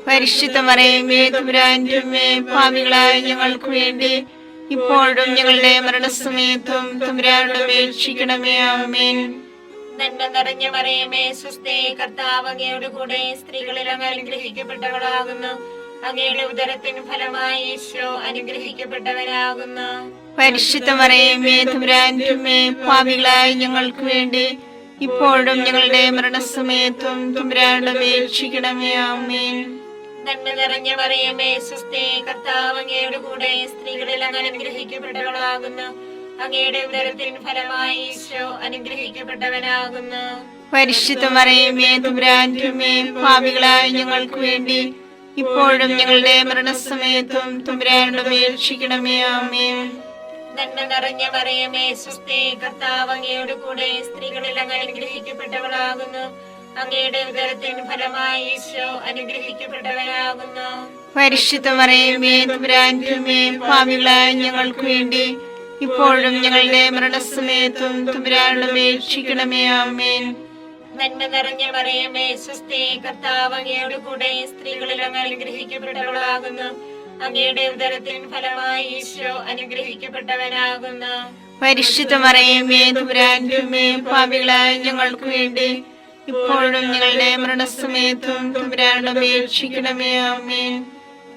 പരിശുദ്ധ മറിയമേ തമ്പുരാന്റമ്മേ, പാപികളായ ഞങ്ങൾക്ക് വേണ്ടി ഇപ്പോഴും ഞങ്ങളുടെ മരണസമയത്തും തമ്പുരാനോട് അപേക്ഷിക്കണമേ. ആമേൻ. നന്മ നിറഞ്ഞ മറിയമേ സ്വസ്തി, കർത്താവ് അങ്ങയുടെ കൂടെ സ്ത്രീകളിൽ അങ്ങ് അനുഗ്രഹിക്കപ്പെട്ടവളാകുന്നു. അങ്ങയുടെ ഉദരത്തിൻ ഫലമായി ഈശോ അനുഗ്രഹിക്കപ്പെട്ടവനാകുന്നു. പരിശുദ്ധ മറിയമേ തമ്പുരാന്റമ്മേ, പാപികളായ ഞങ്ങൾക്ക് വേണ്ടി ഇപ്പോഴും ഞങ്ങളുടെ മരണസമയത്തും തമ്പുരാനോട് അപേക്ഷിക്കണമേ. ആമേൻ. നന്മ നിറഞ്ഞ മറിയമേ സ്വസ്തി, കർത്താവ് അങ്ങയുടെ കൂടെ സ്ത്രീകളിൽ അങ്ങ് അനുഗ്രഹിക്കപ്പെട്ടവളാകുന്നു. അങ്ങയുടെ ഉദരത്തിൻ ഫലമായി ഈശോ അനുഗ്രഹിക്കപ്പെട്ടവനാകുന്നു. പരിശുദ്ധ മറിയമേ തമ്പുരാന്റമ്മേ, പാപികളായ ഞങ്ങൾക്ക് വേണ്ടി ഇപ്പോഴും ഞങ്ങളുടെ മരണസമയത്തും തമ്പുരാനോട് അപേക്ഷിക്കണമേ. ആമേൻ. നന്മ നിറഞ്ഞ മറിയമേ സ്വസ്തി, കർത്താവ് അങ്ങയുടെ കൂടെ സ്ത്രീകളിൽ അങ്ങ് അനുഗ്രഹിക്കപ്പെട്ടവളാകുന്നു. അങ്ങയുടെ ഉദരത്തിൻ ഫലമായി ഈശോ അനുഗ്രഹിക്കപ്പെട്ടവനാകുന്നു. പരിശുദ്ധ മറിയമേ തമ്പുരാന്റമ്മേ, പാപികളായ ഞങ്ങൾക്ക് വേണ്ടി ഇപ്പോഴും ഞങ്ങളുടെ മരണസമയത്തും തമ്പുരാനോട് അപേക്ഷിക്കണമേ. ആമേൻ. നന്മ നിറഞ്ഞ മറിയമേ സ്വസ്തി, കർത്താവ് അങ്ങയുടെ കൂടെ സ്ത്രീകളിൽ അങ്ങ് അനുഗ്രഹിക്കപ്പെട്ടവളാകുന്നു. അങ്ങയുടെ ഉദരത്തിൻ ഫലമായി ഈശോ അനുഗ്രഹിക്കപ്പെട്ടവനാകുന്നു. പരിശുദ്ധ മറിയമേ തമ്പുരാന്റമ്മേ, പാപികളായ ഞങ്ങൾക്ക് വേണ്ടി ഇപ്പോഴും ഞങ്ങളുടെ മരണസമയത്തും തമ്പുരാനോട് അപേക്ഷിക്കണമേ. ആമേൻ.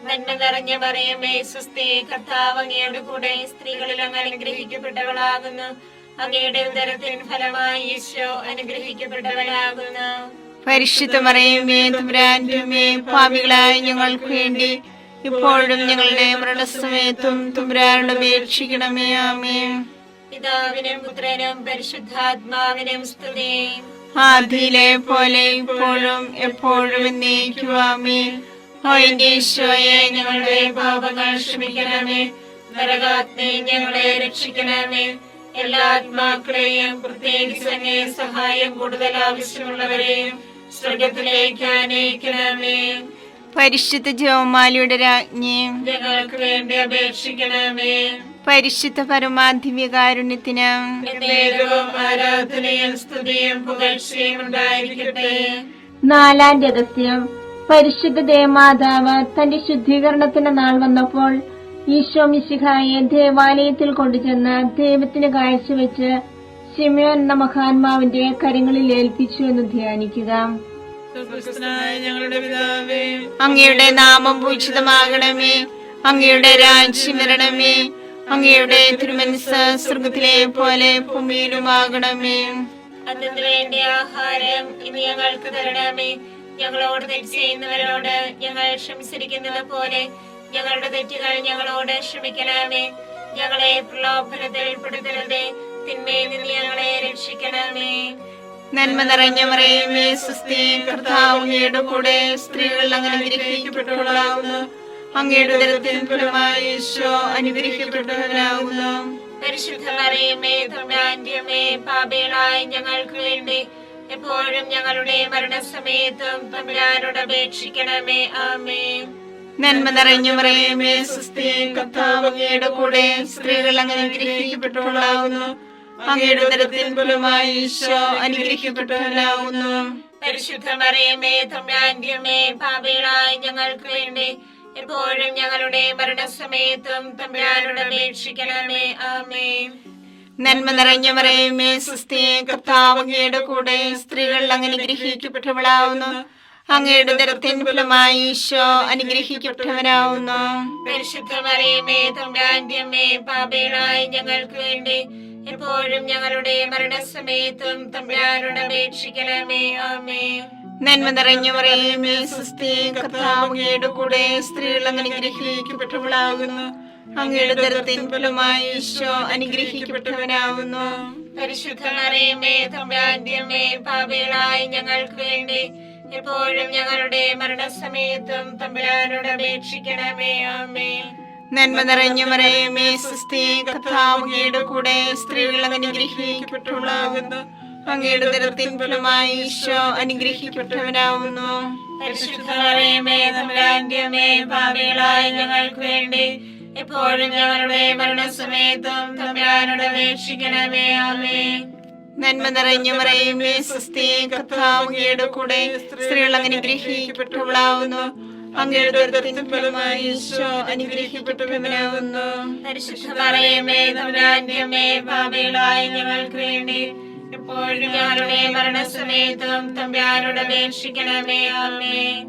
നന്മ നിറഞ്ഞ മറിയമേ സ്വസ്തി, കർത്താവ് അങ്ങയുടെ കൂടെ സ്ത്രീകളിൽ അങ്ങ് അനുഗ്രഹിക്കപ്പെട്ടവളാകുന്നു. അങ്ങയുടെ ഉദരത്തിൻ ഫലമായി ഈശോ അനുഗ്രഹിക്കപ്പെട്ടവനാകുന്നു. പരിശുദ്ധ മറിയമേ തമ്പുരാന്റമ്മേ, പാപികളായ ഞങ്ങൾക്ക് വേണ്ടി ഇപ്പോഴും ഞങ്ങളുടെ മരണസമയത്തും തമ്പുരാനോട് അപേക്ഷിക്കണമേ. ആമേൻ. പിതാവിനും പുത്രനും പരിശുദ്ധാത്മാവിനും സ്തുതി. ആദിയിലെ പോലെ ഇപ്പോഴും എപ്പോഴും എന്നേക്കും. ആമേൻ. ഓ എന്റെ ഈശോയെ, ഞങ്ങളുടെ പാപങ്ങൾ ക്ഷമിക്കണമേ. നരകാഗ്നി ഞങ്ങളെ രക്ഷിക്കണമേ. എല്ലാ ആത്മാക്കളെയും, പ്രത്യേകിച്ച് അങ്ങേ സഹായം കൂടുതൽ ആവശ്യമുള്ളവരെയും സ്വർഗത്തിലേക്ക് ആനയിക്കണമേ. പരിശുദ്ധ ജപമാലയുടെ രാജ്ഞി, ഞങ്ങൾക്ക് വേണ്ടി അപേക്ഷിക്കണമേ. പരിശുദ്ധ പരമാധിവ്യകാരുണ്യത്തിന് എന്നേരവും ആരാധനയും സ്തുതിയും പുകഴ്ചയും ഉണ്ടായിരിക്കട്ടെ. നാലാം രഹസ്യം. പരിശുദ്ധ ദേവമാതാവ് തന്റെ ശുദ്ധീകരണത്തിന്റെ നാൾ വന്നപ്പോൾ ഈശോ മിശിഹായെ ദേവാലയത്തിൽ കൊണ്ടുചെന്ന് ദൈവത്തിന് കാഴ്ചവെച്ച് ശിമയോൻ എന്ന മഹാത്മാവിന്റെ കരങ്ങളിൽ ഏൽപ്പിച്ചു എന്ന് ധ്യാനിക്കുക. ഞങ്ങളുടെ പിതാവേ, അങ്ങയുടെ നാമം പൂജിതമാകണമേ. അങ്ങയുടെ രാജ്യം വരണമേ. അങ്ങയുടെ തിരുമനസ്സ് സ്വർഗത്തിലെ പോലെ ഭൂമിയിലുമാകണമേ. അതിനു വേണ്ടി ആഹാരം ഇനി ഞങ്ങൾക്ക് തരണമേ. ഞങ്ങളോട് തെറ്റ് ചെയ്യുന്നവരോട് ഞങ്ങൾ ക്ഷമിച്ചിരിക്കുന്നത് പോലെ ഞങ്ങളുടെ തെറ്റുകൾ ഞങ്ങളോട് ക്ഷമിക്കണമേ. ഞങ്ങളെ പ്രലോഭനത്തിൽ ഉൾപ്പെടുത്തരുതേ, തിന്മയിൽ നിന്ന് ഞങ്ങളെ രക്ഷിക്കണമേ. നന്മ നിറഞ്ഞ മറിയമേ സ്വസ്തി, കർത്താവ് അങ്ങയുടെ കൂടെ സ്ത്രീകൾ അങ്ങ് അനുഗ്രഹിക്കപ്പെട്ടവളാകുന്നു. അങ്ങയുടെ ഉദരത്തിൻ ഫലമായി ഈശോ അനുഗ്രഹിക്കപ്പെട്ടവനാകുന്നു. പരിശുദ്ധ മറിയമേ തമ്പുരാന്റമ്മേ, പാപികളായ ഞങ്ങൾക്ക് വേണ്ടി എപ്പോഴും ഞങ്ങളുടെ മരണസമയത്തും തമ്പുരാനോട് അപേക്ഷിക്കണമേ. ആമേൻ. നന്മ നിറഞ്ഞ മറിയമേ സ്വസ്തി, കർത്താവ് അങ്ങയുടെ കൂടെ സ്ത്രീകൾ അങ്ങ് അനുഗ്രഹിക്കപ്പെട്ടവളാകുന്നു. അങ്ങയുടെ ഉദരത്തിൻ ഫലമായി ഈശോ അനുഗ്രഹിക്കപ്പെട്ടവനാകുന്നു. പരിശുദ്ധ മറിയമേ തമ്പുരാന്റമ്മേ, പാപികളായ ഞങ്ങൾക്ക് വേണ്ടി എപ്പോഴും ഞങ്ങളുടെ മരണസമയത്തും തമ്പുരാനോട് അപേക്ഷിക്കണമേ. ആമേൻ. നന്മ നിറഞ്ഞ മറിയമേ സ്വസ്തി, കർത്താവ് അങ്ങയുടെ കൂടെ സ്ത്രീകൾ അങ്ങ് അനുഗ്രഹിക്കപ്പെട്ടവളാകുന്നു. അങ്ങയുടെ ഉദരത്തിൻ ഫലമായി ഈശോ അനുഗ്രഹിക്കപ്പെട്ടവനാകുന്നു. പരിശുദ്ധ മറിയമേ തമ്പുരാന്റമ്മേ, പാപികളായ ഞങ്ങൾക്ക് വേണ്ടി എപ്പോഴും ഞങ്ങളുടെ മരണസമയത്തും തമ്പുരാനോട് അപേക്ഷിക്കണമേ. ആമേൻ. നന്മ നിറഞ്ഞ മറിയമേ സ്വസ്തി, കർത്താവ് അങ്ങയുടെ കൂടെ സ്ത്രീകൾ അങ്ങ് അനുഗ്രഹിക്കപ്പെട്ടവളാകുന്നു. അങ്ങയുടെ ഉദരത്തിൻ ഫലമായി ഈശോ അനുഗ്രഹിക്കപ്പെട്ടവനാകുന്നു. പരിശുദ്ധ മറിയമേ തമ്പുരാന്റമ്മേ, പാപികളായ ഞങ്ങൾക്ക് വേണ്ടി എപ്പോഴും ഞങ്ങളുടെ മരണസമയത്തും തമ്പുരാനോട് അപേക്ഷിക്കണമേ. ആമേൻ. നന്മ നിറഞ്ഞ മറിയമേ സ്വസ്തി, കർത്താവ് അങ്ങയുടെ കൂടെ സ്ത്രീകൾ അനുഗ്രഹിക്കപ്പെട്ടവളാകുന്നു. അങ്ങയുടെ ഉദരത്തിൻ ഫലമായി ഈശോ അനുഗ്രഹിക്കപ്പെട്ടവനാവുന്നു. പരിശുദ്ധ മറിയമേ തമ്പുരാന്റെ അമ്മേ, പാപികളായ ഞങ്ങൾക്ക് വേണ്ടി എപ്പോഴും ഞങ്ങളുടെ മരണസമയത്തും തമ്പുരാനോട് അപേക്ഷിക്കണമേ. ആമേൻ. നന്മ നിറഞ്ഞ മറിയമേ സ്വസ്തി, കർത്താവ് അങ്ങയുടെ കൂടെ സ്ത്രീകൾ അനുഗ്രഹിക്കപ്പെട്ടവളാവുന്നു. അങ്ങയുടെ ഉദരത്തിൻ ഫലമായി ഈശോ അനുഗ്രഹിക്കപ്പെട്ടവനാവുന്നു. പരിശുദ്ധ മറിയമേ തമ്പുരാന്റെ അമ്മേ, പാപികളായ ഞങ്ങൾക്ക് വേണ്ടി എപ്പോഴും ഞങ്ങളുടെ മരണസമയത്തും തമ്പുരാനോട് അപേക്ഷിക്കണമേ. ആമേൻ.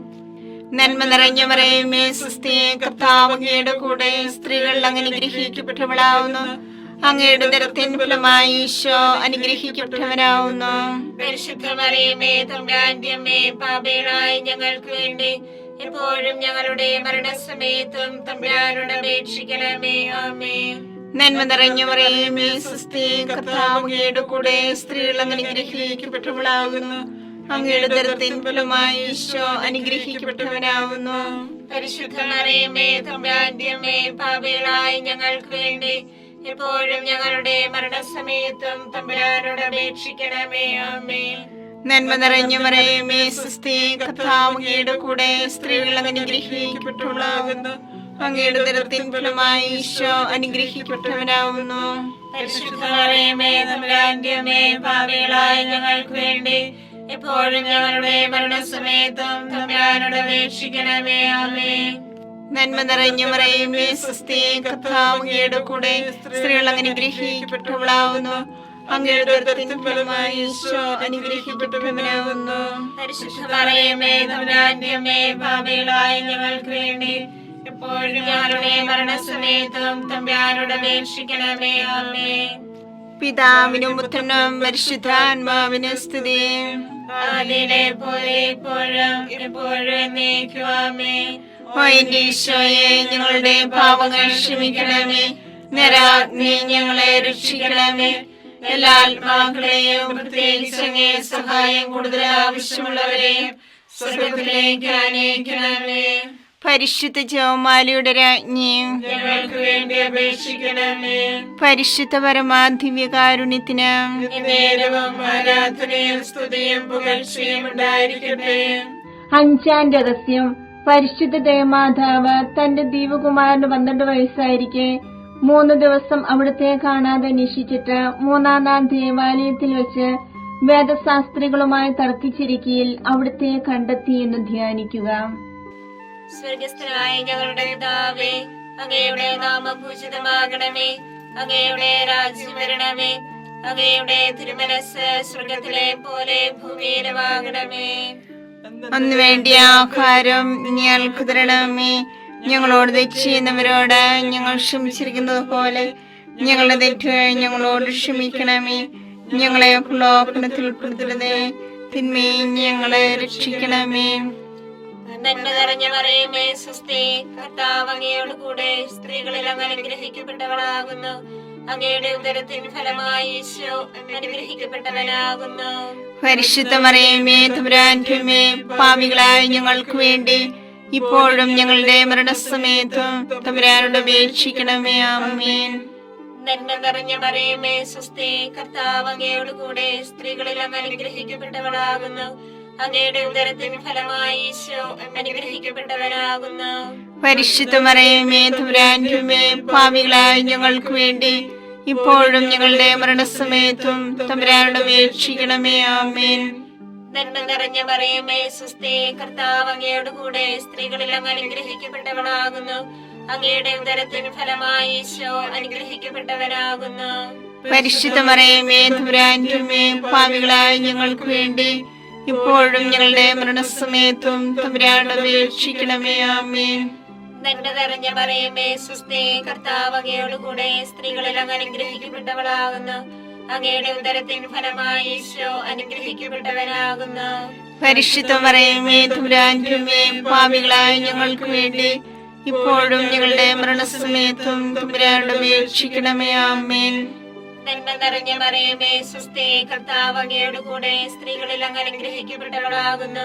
നന്മ നിറഞ്ഞ മറിയമേ സ്വസ്തി, കർത്താവ് അങ്ങയുടെ കൂടെ സ്ത്രീകൾ അനുഗ്രഹിക്കപ്പെട്ടവളാവുന്നു. അങ്ങയുടെ ഉദരത്തിൻ ഫലമായി ഈശോ അനുഗ്രഹിക്കപ്പെട്ടവനാവുന്നു. പരിശുദ്ധ മറിയമേ തമ്പുരാന്റെ അമ്മേ, പാപികളായ ഞങ്ങൾക്ക് വേണ്ടി എപ്പോഴും ഞങ്ങളുടെ മരണസമയത്തും തമ്പുരാനോട് അപേക്ഷിക്കണമേ. ആമേൻ. നന്മ നിറഞ്ഞ മറിയമേ സ്വസ്തി, കർത്താവ് അങ്ങയുടെ കൂടെ സ്ത്രീകൾ അനുഗ്രഹിക്കപ്പെട്ടവളാകുന്നു. അങ്ങയുടെ ഉദരത്തിൻ ഫലമായി ഈശോ അനുഗ്രഹിക്കപ്പെട്ടവനാവുന്നു. പരിശുദ്ധ മറിയമേ തമ്പുരാന്റെ അമ്മേ, പാപികളായ ഞങ്ങൾക്ക് വേണ്ടി എപ്പോഴും ഞങ്ങളുടെ മരണസമയത്തും തമ്പുരാനോട് അപേക്ഷിക്കണമേ. ആമേൻ. നന്മ നിറഞ്ഞ മറിയമേ സ്വസ്തി, കർത്താവ് അങ്ങയുടെ കൂടെ സ്ത്രീകൾ അനുഗ്രഹിക്കപ്പെട്ടവളാകുന്നു. അങ്ങയുടെ ഉദരത്തിൻ ഫലമായി ഈശോ അനുഗ്രഹിക്കപ്പെട്ടവനാവുന്നു. പരിശുദ്ധ മറിയമേ തമ്പുരാന്റെ അമ്മേ, പാപികളായ ഞങ്ങൾക്ക് വേണ്ടി എപ്പോഴും ഞങ്ങളുടെ മരണസമയത്തും തമ്പുരാനോട് അപേക്ഷിക്കണമേ. ആമേൻ. നന്മ നിറഞ്ഞ മറിയമേ സ്വസ്തി, കർത്താവ് അങ്ങയുടെ കൂടെ സ്ത്രീകൾ അനുഗ്രഹിക്കപ്പെട്ടവളാവുന്നു. അങ്ങയുടെ ഉദരത്തിൻ ഫലമായി ഈശോ അനുഗ്രഹിക്കപ്പെട്ടവനാവുന്നു. പരിശുദ്ധ മറിയമേ തമ്പുരാന്റെ അമ്മേ, പാപികളായ ഞങ്ങൾക്ക് വേണ്ടി എപ്പോഴും ഞങ്ങളുടെ മരണസമയത്തും തമ്പുരാനോട് അപേക്ഷിക്കണമേ. ആമേൻ. പിതാവിനും പുത്രനും പരിശുദ്ധാത്മാവിനും സ്തുതി. ആദിയിലെ പോലെ ഇപ്പോഴും എപ്പോഴും എന്നേക്കും. ആമേൻ. ഓ എന്റെ ഈശോയെ, ഞങ്ങളുടെ പാപങ്ങൾ ക്ഷമിക്കണമേ. നരാഗ്നി ഞങ്ങളെ രക്ഷിക്കണമേ. എല്ലാ ആത്മാക്കളെയും പ്രത്യേകിച്ച് അങ്ങേ സഹായം കൂടുതൽ ആവശ്യമുള്ളവരെയും സ്വർഗ്ഗത്തിലേക്ക് ആനയിക്കണമേ. പരിശുദ്ധ ജപമാലയുടെ രാജ്ഞിയും ഞങ്ങൾക്ക് വേണ്ടി അപേക്ഷിക്കണമേ. പരിശുദ്ധ പരമാധിവ്യകാരുണ്യത്തിന് നേരവും ആരാധനയും സ്തുതിയും പുകഴ്ചയും ഉണ്ടായിരിക്കട്ടെ. അഞ്ചാം രഹസ്യം. പരിശുദ്ധ ദേവമാതാവ് തന്റെ ദൈവകുമാരന് 12 വയസ്സായിരിക്കെ 3 ദിവസം അവിടുത്തെ കാണാതെ അന്വേഷിച്ചിട്ട് 3-ാം നാൾ ദേവാലയത്തിൽ വെച്ച് വേദശാസ്ത്രികളുമായി തർക്കിച്ചിരിക്കയിൽ അവിടുത്തെ കണ്ടെത്തി എന്ന് ധ്യാനിക്കുക. സ്വർഗസ്ഥനായ ഞങ്ങളുടെ പിതാവേ, അങ്ങയുടെ നാമം പൂജിതമാകണമേ. അങ്ങയുടെ രാജ്യം വരണമേ. അങ്ങയുടെ തിരുമനസ് സ്വർഗത്തിലെ പോലെ ഭൂമിയിലുമാകണമേ. അന്ന് വേണ്ടിയ ആഹാരം ഞങ്ങൾക്ക് തരണമേ. ഞങ്ങളോട് തെറ്റ് ചെയ്യുന്നവരോട് ഞങ്ങൾ ക്ഷമിച്ചിരിക്കുന്നത് പോലെ ഞങ്ങളുടെ തെറ്റുകൾ ഞങ്ങളോട് ക്ഷമിക്കണമേ. ഞങ്ങളെ പ്രലോഭനത്തിൽ ഉൾപ്പെടുത്തരുതേ, തിന്മയിൽ ഞങ്ങളെ രക്ഷിക്കണമേ. നന്മ നിറഞ്ഞ മറിയമേ സ്വസ്തി, കർത്താവ് അങ്ങയോട് കൂടെ സ്ത്രീകളിൽ അങ്ങ് അനുഗ്രഹിക്കപ്പെട്ടവളാകുന്നു. അങ്ങയുടെ ഉദരത്തിൻ ഫലമായി ഈശോ അനുഗ്രഹിക്കപ്പെട്ടവനാകുന്നു. പരിശുദ്ധ മറിയമേ തമ്പുരാന്റെ അമ്മേ, പാപികളായ ഞങ്ങൾക്ക് വേണ്ടി ഇപ്പോഴും ഞങ്ങളുടെ മരണസമയത്തും തമ്പുരാനോട് അപേക്ഷിക്കണമേ. ആമേൻ. നന്മ നിറഞ്ഞ മറിയമേ സ്വസ്തി, കർത്താവ് അങ്ങയോട് കൂടെ സ്ത്രീകളിൽ അങ്ങ് അനുഗ്രഹിക്കപ്പെട്ടവളാകുന്നു. അങ്ങയുടെ ഉദരത്തിൻ ഫലമായി ഈശോ അനുഗ്രഹിക്കപ്പെട്ടവനാകുന്നു. പരിശുദ്ധ മറിയമേ തമ്പുരാന്റെ അമ്മേ, പാപികളായ ഞങ്ങൾക്ക് വേണ്ടി ഇപ്പോഴും ഞങ്ങളുടെ മരണസമയത്തും തമ്പുരാനോട് അപേക്ഷിക്കണമേ. ആമേൻ. നന്മ നിറഞ്ഞ മറിയമേ സ്വസ്തി, കർത്താവ് അങ്ങയോട് കൂടെ സ്ത്രീകളിൽ അങ്ങ് അനുഗ്രഹിക്കപ്പെട്ടവളാകുന്നു. അങ്ങയുടെ ഉദരത്തിൻ ഫലമായി ഈശോ അനുഗ്രഹിക്കപ്പെട്ടവനാകുന്നു. പരിശുദ്ധ മറിയമേ തമ്പുരാന്റെ അമ്മേ, പാപികളായ ഞങ്ങൾക്ക് വേണ്ടി ഇപ്പോഴും ഞങ്ങളുടെ മരണസമയത്തും തമ്പുരാനോട് അപേക്ഷിക്കണമേ. ആമേൻ. നന്മ നിറഞ്ഞ മറിയമേ സ്വസ്തി, കർത്താവ് അങ്ങയോട് കൂടെ സ്ത്രീകളിൽ അങ്ങ് അനുഗ്രഹിക്കപ്പെട്ടവളാകുന്നു. അങ്ങയുടെ ഉദരത്തിൻ ഫലമായി ഈശോ അനുഗ്രഹിക്കപ്പെട്ടവനാകുന്നു. പരിശുദ്ധ മറിയമേ തമ്പുരാന്റെ അമ്മേ, പാപികളായ ഞങ്ങൾക്ക് വേണ്ടി ഇപ്പോഴും ഞങ്ങളുടെ മരണസമയത്തും തമ്പുരാനോട് അപേക്ഷിക്കണമേ. ആമേൻ. നന്മ നിറഞ്ഞ മറിയമേ സ്വസ്തി, കർത്താവ് അങ്ങയോട് കൂടെ സ്ത്രീകളിൽ അങ്ങ് അനുഗ്രഹിക്കപ്പെട്ടവളാകുന്നു.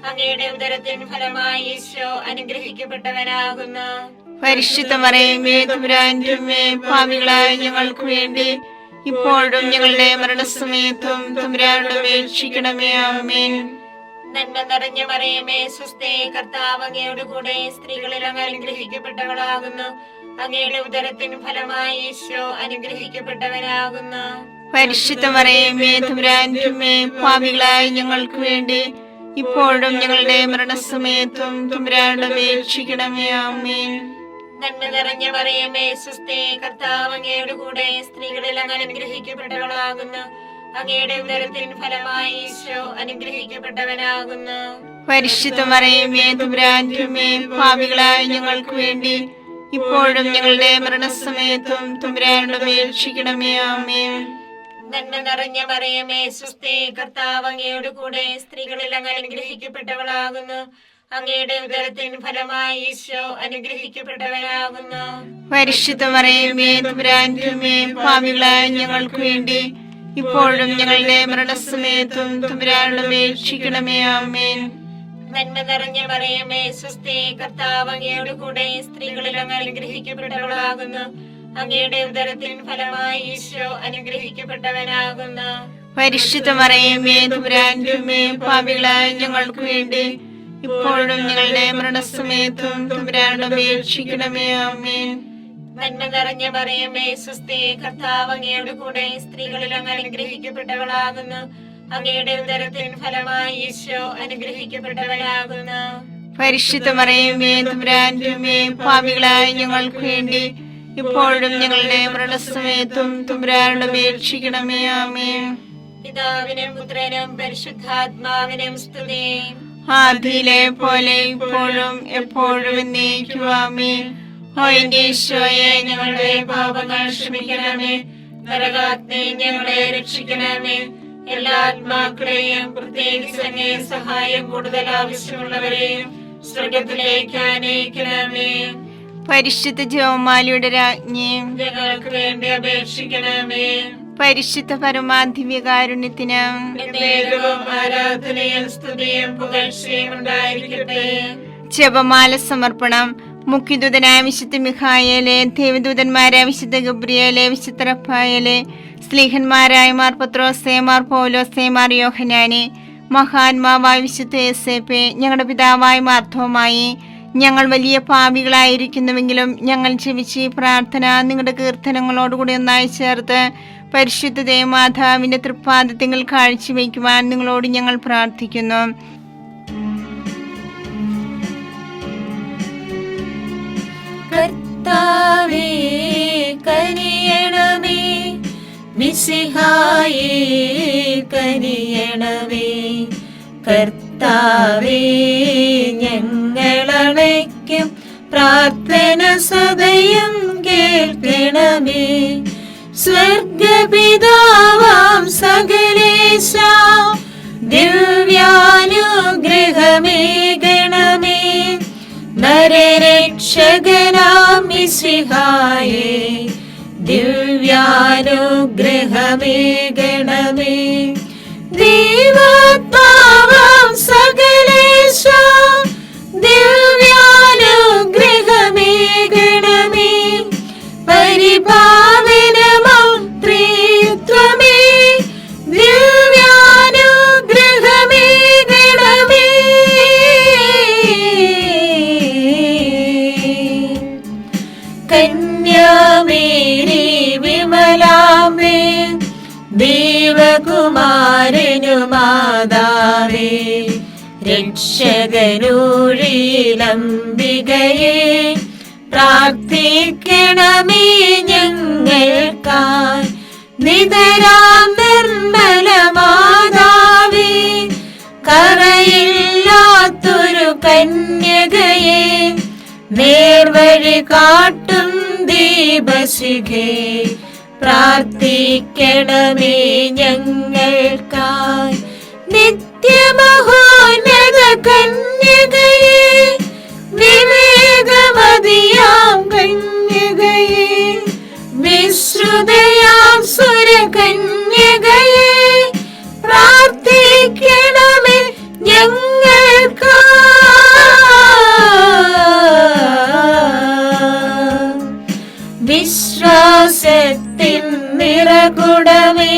അങ്ങയുടെ ഉദരത്തിൻ ഫലമായി ഈശോ അനുഗ്രഹിക്കപ്പെട്ടവനാകുന്നു. പരിശുദ്ധ മറിയമേ തമ്പുരാന്റെ അമ്മേ, പാപികളായ ഞങ്ങൾക്ക് വേണ്ടി ഇപ്പോഴും ഞങ്ങളുടെ മരണസമയത്തും തമ്പുരാനോട് അപേക്ഷിക്കണമേ. ആമേൻ. നന്മ നിറഞ്ഞ മറിയമേ സ്വസ്തി, കർത്താവ് അങ്ങയുടെ കൂടെ, സ്ത്രീകളിൽ അങ്ങ് അനുഗ്രഹിക്കപ്പെട്ടവളാകുന്നു. അങ്ങയുടെ ഉദരത്തിന് ഫലമായി ഈശോ അനുഗ്രഹിക്കപ്പെട്ടവനാകുന്നു. പരിശുദ്ധ മറിയമേ തമ്പുരാന്റെ അമ്മേ, പാപികളായ ഞങ്ങൾക്ക് വേണ്ടി ഇപ്പോഴും ഞങ്ങളുടെ മരണസമയത്തും തമ്പുരാനോട് അപേക്ഷിക്കണമേ. ആമേൻ. നന്മ നിറഞ്ഞ മറിയമേ സ്വസ്തി, കർത്താവ് അങ്ങയുടെ കൂടെ, സ്ത്രീകളിൽ അങ്ങ് അനുഗ്രഹിക്കപ്പെട്ടവളാകുന്നു. അങ്ങയുടെ ഉദരത്തിന് ഫലമായി ഈശോ അനുഗ്രഹിക്കപ്പെട്ടവനാകുന്നു. പരിശുദ്ധ മറിയമേ തമ്പുരാന്റെ അമ്മേ, പാപികളായ ഞങ്ങൾക്ക് വേണ്ടി ഇപ്പോഴും ഞങ്ങളുടെ മരണസമയത്തും തമ്പുരാനോട് അപേക്ഷിക്കണമേ. ആമേൻ. നന്മ നിറഞ്ഞ മറിയമേ സ്വസ്തി, കർത്താവ് അങ്ങയുടെ കൂടെ, സ്ത്രീകളിൽ അങ്ങ് അനുഗ്രഹിക്കപ്പെട്ടവളാകുന്നു. അങ്ങയുടെ ഉദരത്തിന് ഫലമായി ഈശോ അനുഗ്രഹിക്കപ്പെട്ടവനാകുന്നു. പരിശുദ്ധ മറിയമേ തമ്പുരാന്റെ അമ്മേ, പാപികളായ ഞങ്ങൾക്ക് വേണ്ടി ഇപ്പോഴും ഞങ്ങളുടെ മരണസമയത്തും തമ്പുരാനോട് അപേക്ഷിക്കണമേ. ആമേൻ. നന്മ നിറഞ്ഞ മറിയമേ സ്വസ്തി, കർത്താവ് അങ്ങയുടെ കൂടെ, സ്ത്രീകളിൽ അങ്ങ് അനുഗ്രഹിക്കപ്പെട്ടവളാകുന്നു. അങ്ങയുടെ ഉദരത്തിന് ഫലമായി ഈശോ അനുഗ്രഹിക്കപ്പെട്ടവനാകുന്നു. പരിശുദ്ധ മറിയമേ തമ്പുരാന്റെ അമ്മേ, പാപികളായ ഞങ്ങൾക്ക് വേണ്ടി ഇപ്പോഴും ഞങ്ങളുടെ മരണസമയത്തും തമ്പുരാനോട് അപേക്ഷിക്കണമേ. ആമേൻ. നന്മ നിറഞ്ഞ മറിയമേ സ്വസ്തി, കർത്താവ് അങ്ങയുടെ കൂടെ, സ്ത്രീകളിൽ അങ്ങ് അനുഗ്രഹിക്കപ്പെട്ടവളാകുന്നു. അങ്ങയുടെ ഉദരത്തിന് ഫലമായി ഈശോ അനുഗ്രഹിക്കപ്പെട്ടവനാകുന്നു. പരിശുദ്ധ മറിയമേ തമ്പുരാന്റെ അമ്മേ, പാപികളായ ഞങ്ങൾക്ക് വേണ്ടി ഇപ്പോഴും ഞങ്ങളുടെ മരണസമയത്തും തമ്പുരാനോട് അപേക്ഷിക്കണമേ. ആമേൻ. പിതാവിനും പുത്രനും പരിശുദ്ധാത്മാവിനും സ്തുതി. ആദിയിലെ പോലെ ഇപ്പോഴും എപ്പോഴും എന്നേക്കും. ആമേൻ. ഓ എന്റെ ഈശോയെ, ഞങ്ങളുടെ പാപങ്ങൾ ക്ഷമിക്കണമേ. നരകാഗ്നി ഞങ്ങളെ രക്ഷിക്കണമേ. എല്ലാ ആത്മാക്കളെയും, പ്രത്യേകിച്ച് അങ്ങേ സഹായം കൂടുതൽ ആവശ്യമുള്ളവരെയും സ്വർഗത്തിലേക്ക് ആനയിക്കണമേ. പരിശുദ്ധ ജപമാലയുടെ രാജ്ഞി, ഞങ്ങൾക്ക് വേണ്ടി അപേക്ഷിക്കണമേ. പരിശുദ്ധ പരമാധിവ്യകാരുണ്യത്തിന് എന്നേരവും ആരാധനയും സ്തുതിയും പുകഴ്ചയും ഉണ്ടായിരിക്കട്ടെ. ജപമാല സമർപ്പണം. മുഖ്യദൂതനായ വിശുദ്ധ മിഖായേലെ, ദേവദൂതന്മാരായ വിശുദ്ധ ഗബ്രിയേലെ, വിശുദ്ധ റഫായേലെ, സ്ലീഹന്മാരായ മാർ പത്രോസേ, മാർ പൗലോസേ, മാർ യോഹന്നാനെ, മഹാത്മാവായ വിശുദ്ധ യോസേപ്പേ, ഞങ്ങളുടെ പിതാവായ മാർത്തോമായി, ഞങ്ങൾ വലിയ പാപികളായിരിക്കുന്നുവെങ്കിലും ഞങ്ങൾ ജപിച്ച് ഈ പ്രാർത്ഥന നിങ്ങളുടെ കീർത്തനങ്ങളോടുകൂടി ഒന്നായി ചേർത്ത് പരിശുദ്ധ ദേവമാതാവിന്റെ തൃപ്പാദത്തിൽ കാഴ്ചവെക്കുവാൻ നിങ്ങളോട് ഞങ്ങൾ പ്രാർത്ഥിക്കുന്നു. കർത്താവേ കനിയണമേ, മിശിഹായേ കനിയണമേ. കർത്താവേ ഞങ്ങളണയ്ക്കും പ്രാർത്ഥന സദയം കേൾക്കണമേ. സ്വർഗപിതാവാം സകലേശ ദിവ്യാനുഗ്രഹമേകണമേ. നരരക്ഷകനാം മിശിഹായേ ദിവ്യാനുഗ്രഹമേകണമേ. ദൈവാത്മാവാം സകലേശ ദിവ്യാനുഗ്രഹമേകണമേ. പരിപാവനമാം ത്രിത്വമേ ദിവ്യാനുഗ്രഹമേകണമേ. കന്യാമേരി വിമലാംബേ, ദേവകുമാരനു മാതാവേ, രക്ഷകനൂഴിലംബികയെ പ്രാർത്ഥിക്കണമേ ഞങ്ങൾക്കായി. നിതരാം നിർമ്മല മാതാവേ, കറയില്ലാത്തൊരു കന്യകയെ, നേർവഴി കാട്ടും ദീപശിഖേ, പ്രാർത്ഥിക്കണമേ ഞങ്ങൾക്കായി. നിത്യമഹോന്നത കന്യകയെ, വിവേകമതിയാം കന്യകയെ, വിശ്രുതയാം സുരകന്യകയെ, പ്രാർത്ഥിക്കണമേ ഞങ്ങൾക്കായി. നിറകുടമേ,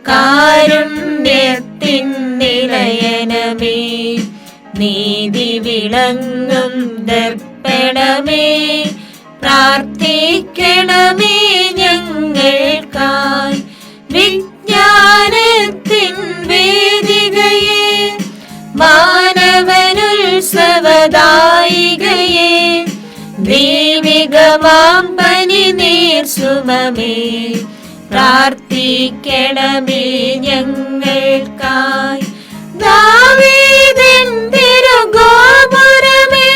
കാരുണ്യത്തിൻ നിലയനമേ, നീതി വിളങ്ങും ദർപ്പണമേ, പ്രാർത്ഥിക്കണമേ ഞങ്ങൾക്കായി. വിജ്ഞാനത്തിൻ വേദികയെ, മാനവനുത്സവദായികയെ, ദൈവികമാം പനിനീർ സുമമേ, പ്രാർത്ഥിക്കണമേ ഞങ്ങൾക്കായി. ദാവീദിൻ തിരുഗോപുരമേ,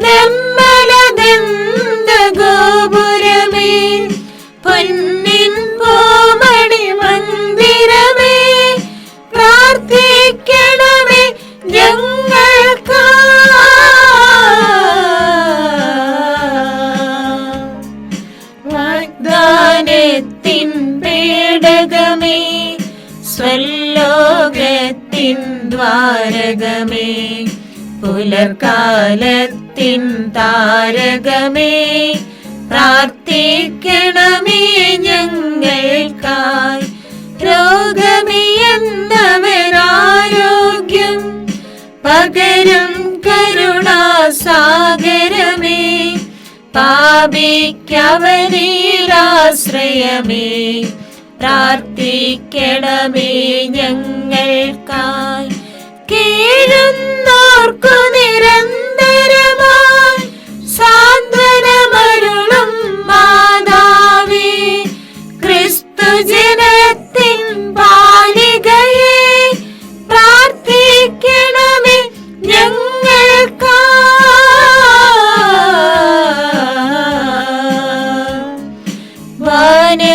നിർമ്മലദന്ത ഗോപുരമേ, പൊന്നിൻ പൂമണി മന്ദിരമേ, പ്രാർത്ഥിക്കണമേ ഞങ്ങൾക്കായി. വാഗ്ദാനത്തിൻ പേടകമേ, സ്വലോകത്തിൻ ദ്വാരകമേ, പുലർകാലത്തിൻ താരകമേ, പ്രാർത്ഥിക്കണമേ ഞങ്ങൾക്കായി. രോഗമിയെന്നവരാരോഗ്യം പകരും കരുണാസാഗരമേ, പാപിക്കവനിലാശ്രയമേ, പ്രാർത്ഥിക്കണമേ ഞങ്ങൾക്കായി. കേഴുന്നോർക്കു നിരന്തരമായി സാന്ത്വനമരുളും മാതാവേ, ക്രിസ്തുജനത്തിൻ പാലികയെ, പ്രാർത്ഥിക്കണമേ ഞങ്ങൾക്കായി.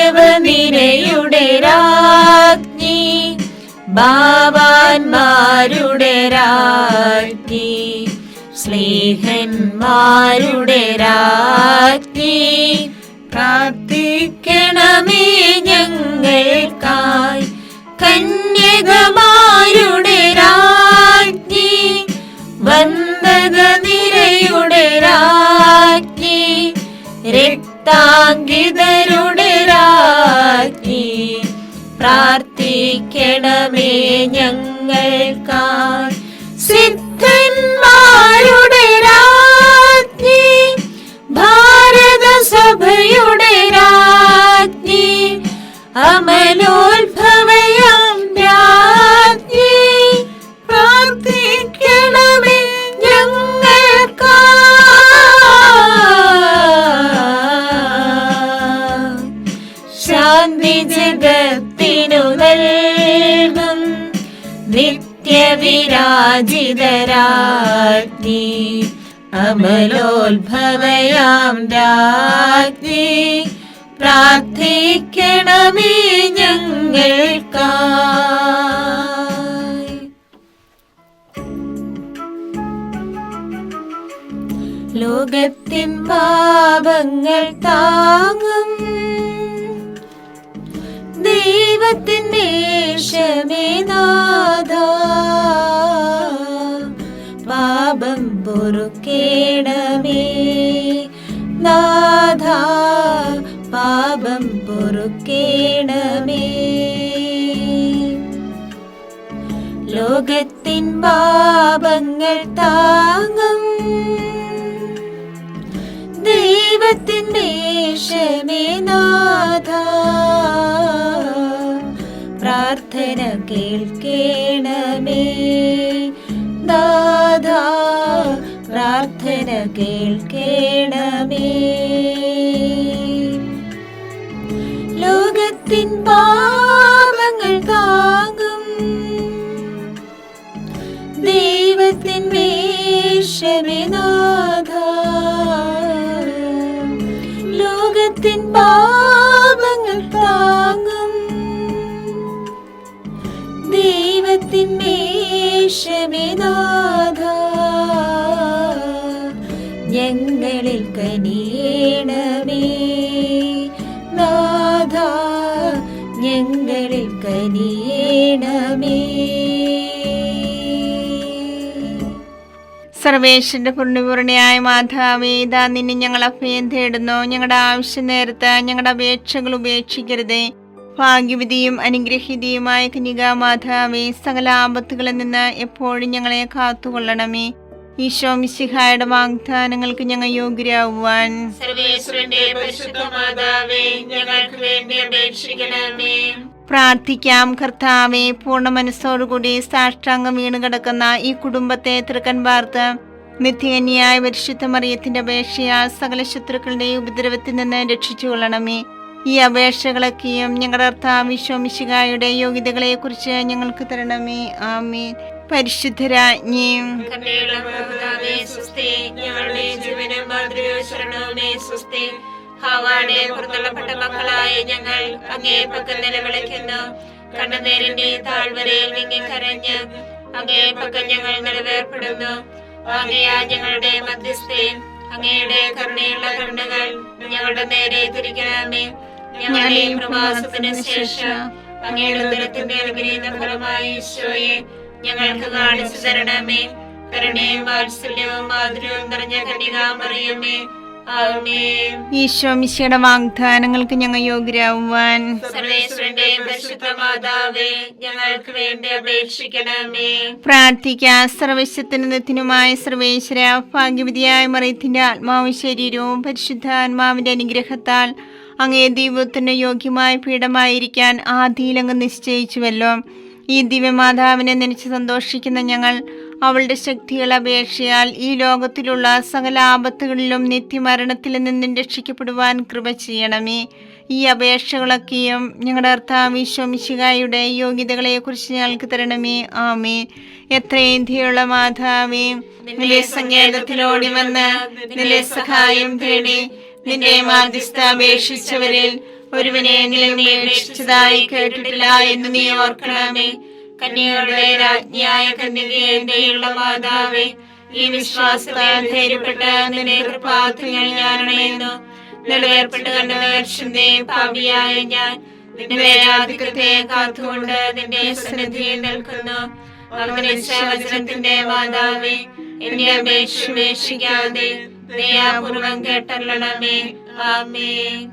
വാനവനിരയുടെ രാജ്ഞി, ഭാവാന്മാരുടെ രാജ്ഞി, സ്നേഹന്മാരുടെ രാജ്ഞി, പ്രാർത്ഥിക്കണമേ ഞങ്ങൾക്കായി. കന്യകമാരുടെ രാജ്ഞി, വന്ദകനിരയുടെ രാജ്ഞി, രക്താംഗിതരുടെ രാജ്ഞി, പ്രാർത്ഥിക്കണമേ ഞങ്ങൾക്കായി. സിദ്ധന്മാരുടെ രാജ്ഞി, ഭാരതസഭയുടെ രാജ്ഞി, അമലോത്ഭവയാം രാജ്ഞി, പ്രാർത്ഥിക്കണമേ ഞങ്ങൾക്കായി. ശാന്തി ജഗത്തിനു നൽകും നിത്യവിരാജിതരാജ്ഞി, അമലോത്ഭവയാം രാജ്ഞി, പ്രാർത്ഥിക്കണമേ ഞങ്ങൾക്കായി. ലോകത്തിൻ പാപങ്ങൾ താങ്ങും ദൈവത്തിൻ ദേശമേ നാഥ, പാപം പൊറുക്കേണമേ നാഥ, പാപം പൊറുക്കേണമേ. ലോകത്തിൻ പാപങ്ങൾ താങ്ങും ദൈവത്തിൻ ദേശമേ നാഥ, പ്രാർത്ഥന കേൾക്കേണമേ നാഥ, പ്രാർത്ഥന കേൾക്കേണമേ. ലോകത്തിൻ പാപങ്ങൾ താങ്ങും ദൈവത്തിൻ ദേശമേ നാഥ, ലോകത്തിൻ പാപങ്ങൾ താങ്ങും ദൈവത്തിൻ ദേശമേ നാഥ, ഞങ്ങളിൽ കനിയേണമേ നാഥ, ഞങ്ങളിൽ കനിയേണമേ. സർവേശ്വരന്റെ പുണ്യപൂർണിയായ മാതാവേ, ഇതാ നിന്നെ ഞങ്ങൾ അഭയം തേടുന്നു. ഞങ്ങളുടെ ആവശ്യ നേരത്ത് ഞങ്ങളുടെ അപേക്ഷകൾ ഉപേക്ഷിക്കരുതേ. ഭാഗ്യവതിയും അനുഗ്രഹീതയുമായ കന്യകാ മാതാവേ, സകല ആപത്തുകളിൽ നിന്ന് എപ്പോഴും ഞങ്ങളെ കാത്തുകൊള്ളണമേ. ഈശോ മിശിഹായുടെ വാഗ്ദാനങ്ങൾക്ക് ഞങ്ങൾ യോഗ്യരാകുവാൻ സർവേശ്വരന്റെ പരിശുദ്ധ മാതാവേ, ഞങ്ങൾക്ക് വേണ്ടി അപേക്ഷിക്കണമേ. പ്രാർത്ഥിക്കാം. കർത്താവെ, പൂർണ്ണ മനസ്സോടുകൂടി സാഷ്ടാംഗം വീണ് കിടക്കുന്ന ഈ കുടുംബത്തെ തൃക്കൻ പാർത്ത് നിത്യകന്യായ പരിശുദ്ധ മറിയത്തിന്റെ അപേക്ഷയാൽ സകല ശത്രുക്കളുടെ ഉപദ്രവത്തിൽ നിന്ന് രക്ഷിച്ചുകൊള്ളണമേ. ഈ അപേക്ഷകളൊക്കെയും ഞങ്ങളുടെ കർത്താവ് ഈശോ മിശിഹായുടെ യോഗ്യതകളെ കുറിച്ച് ഞങ്ങൾക്ക് തരണമേ. ആമേൻ. പരിശുദ്ധരാജ്ഞിയും ഞങ്ങളുടെ ജീവനും മാതൃകയും ശരണവുമേ സ്വസ്തി. ഹവ്വായുടെ പുറത്തള്ളപ്പെട്ട മക്കളായ ഞങ്ങൾ അങ്ങേ പക്കൽ നിലവിളിക്കുന്നു. കണ്ണുനീരിന്റെ താഴ്വരയിൽ വിങ്ങിക്കരഞ്ഞ് അങ്ങേ പക്കൽ ഞങ്ങൾ നിലവേർപ്പെടുന്നു. ആകയാ ഞങ്ങളുടെ മധ്യസ്ഥേ, അങ്ങയുടെ കരുണയുള്ള കണ്ണുകൾ ഞങ്ങളുടെ നേരെ തിരിക്കണമേ. ഞങ്ങളുടെ പ്രവാസത്തിന് ശേഷം അങ്ങയുടെ ഉദരത്തിന്റെ അനുഗ്രഹീത ഫലമായി ഈശോയെ ഞങ്ങൾക്ക് കാണിച്ചു തരണമേ. കരുണയും വാത്സല്യവും മാധുര്യവും നിറഞ്ഞ കന്യകാമറിയമേ, ആമേൻ. ഈശോ മിശിഹായുടെ വാഗ്ദാനങ്ങൾക്ക് ഞങ്ങൾ യോഗ്യരാകുവാൻ സർവേശ്വരന്റെ പരിശുദ്ധ മാതാവേ, ഞങ്ങൾക്ക് വേണ്ടി അപേക്ഷിക്കണമേ. പ്രാർത്ഥിക്കാം. സർവശക്തനുമായ സർവേശ്വര, ഭാഗ്യവതിയായ മറിയത്തിന്റെ ആത്മാവും ശരീരവും പരിശുദ്ധാത്മാവിന്റെ അനുഗ്രഹത്താൽ അങ്ങേ ദൈവത്തിന് യോഗ്യമായ പീഠമായിരിക്കാൻ ആദിയിലങ്ങ് നിശ്ചയിച്ചുവല്ലോ. ഈ ദിവ്യമാതാവിനെ നനച്ച് സന്തോഷിക്കുന്ന ഞങ്ങൾ അവളുടെ ശക്തിയുള്ള അപേക്ഷയാൽ ഈ ലോകത്തിലുള്ള സകല ആപത്തുകളിലും നിത്യമരണത്തിൽ നിന്നും രക്ഷിക്കപ്പെടുവാൻ കൃപ ചെയ്യണമേ. ഈ അപേക്ഷകളൊക്കെയും ഞങ്ങളുടെ കർത്താവ് ഈശോ മിശിഹായുടെ യോഗ്യതകളെ കുറിച്ച് ഞങ്ങൾക്ക് തരണമേ. ആമേൻ. എത്രയും ദയുള്ള മാതാവേ, നിന്റെ സങ്കേതത്തിലോടി വന്ന് നിന്റെ സഹായം തേടി നിന്റെ മാധ്യസ്ഥ അപേക്ഷിച്ചവരിൽ ഒരുവനെ നീ അപേക്ഷിച്ചതായി കേട്ടിട്ടില്ല എന്ന് നീ ഓർക്കണമേ. കന്യകളുടെ രാജ്ഞിയായ കന്യകയുള്ള മാതാവേ, ഈ വിശ്വാസത്താൽ ധൈര്യപ്പെട്ട് നിന്റെ കൃപാർത്ഥങ്ങൾ ഞാനണയുന്നു. നിലവേർപ്പെട്ട് കണ്ടുവീഴ്ചന്റെ പാപിയായ ഞാൻ നിന്റെ ആധിക്യത്തെ കാത്തുകൊണ്ട് നിന്റെ സന്നിധിയിൽ നിൽക്കുന്നു. അവതരിച്ച വചനത്തിന്റെ മാതാവേ, എന്നെ അപേക്ഷിക്കാതെ ദയാപൂർവം കേട്ടല്ലണമേ. ആമേൻ.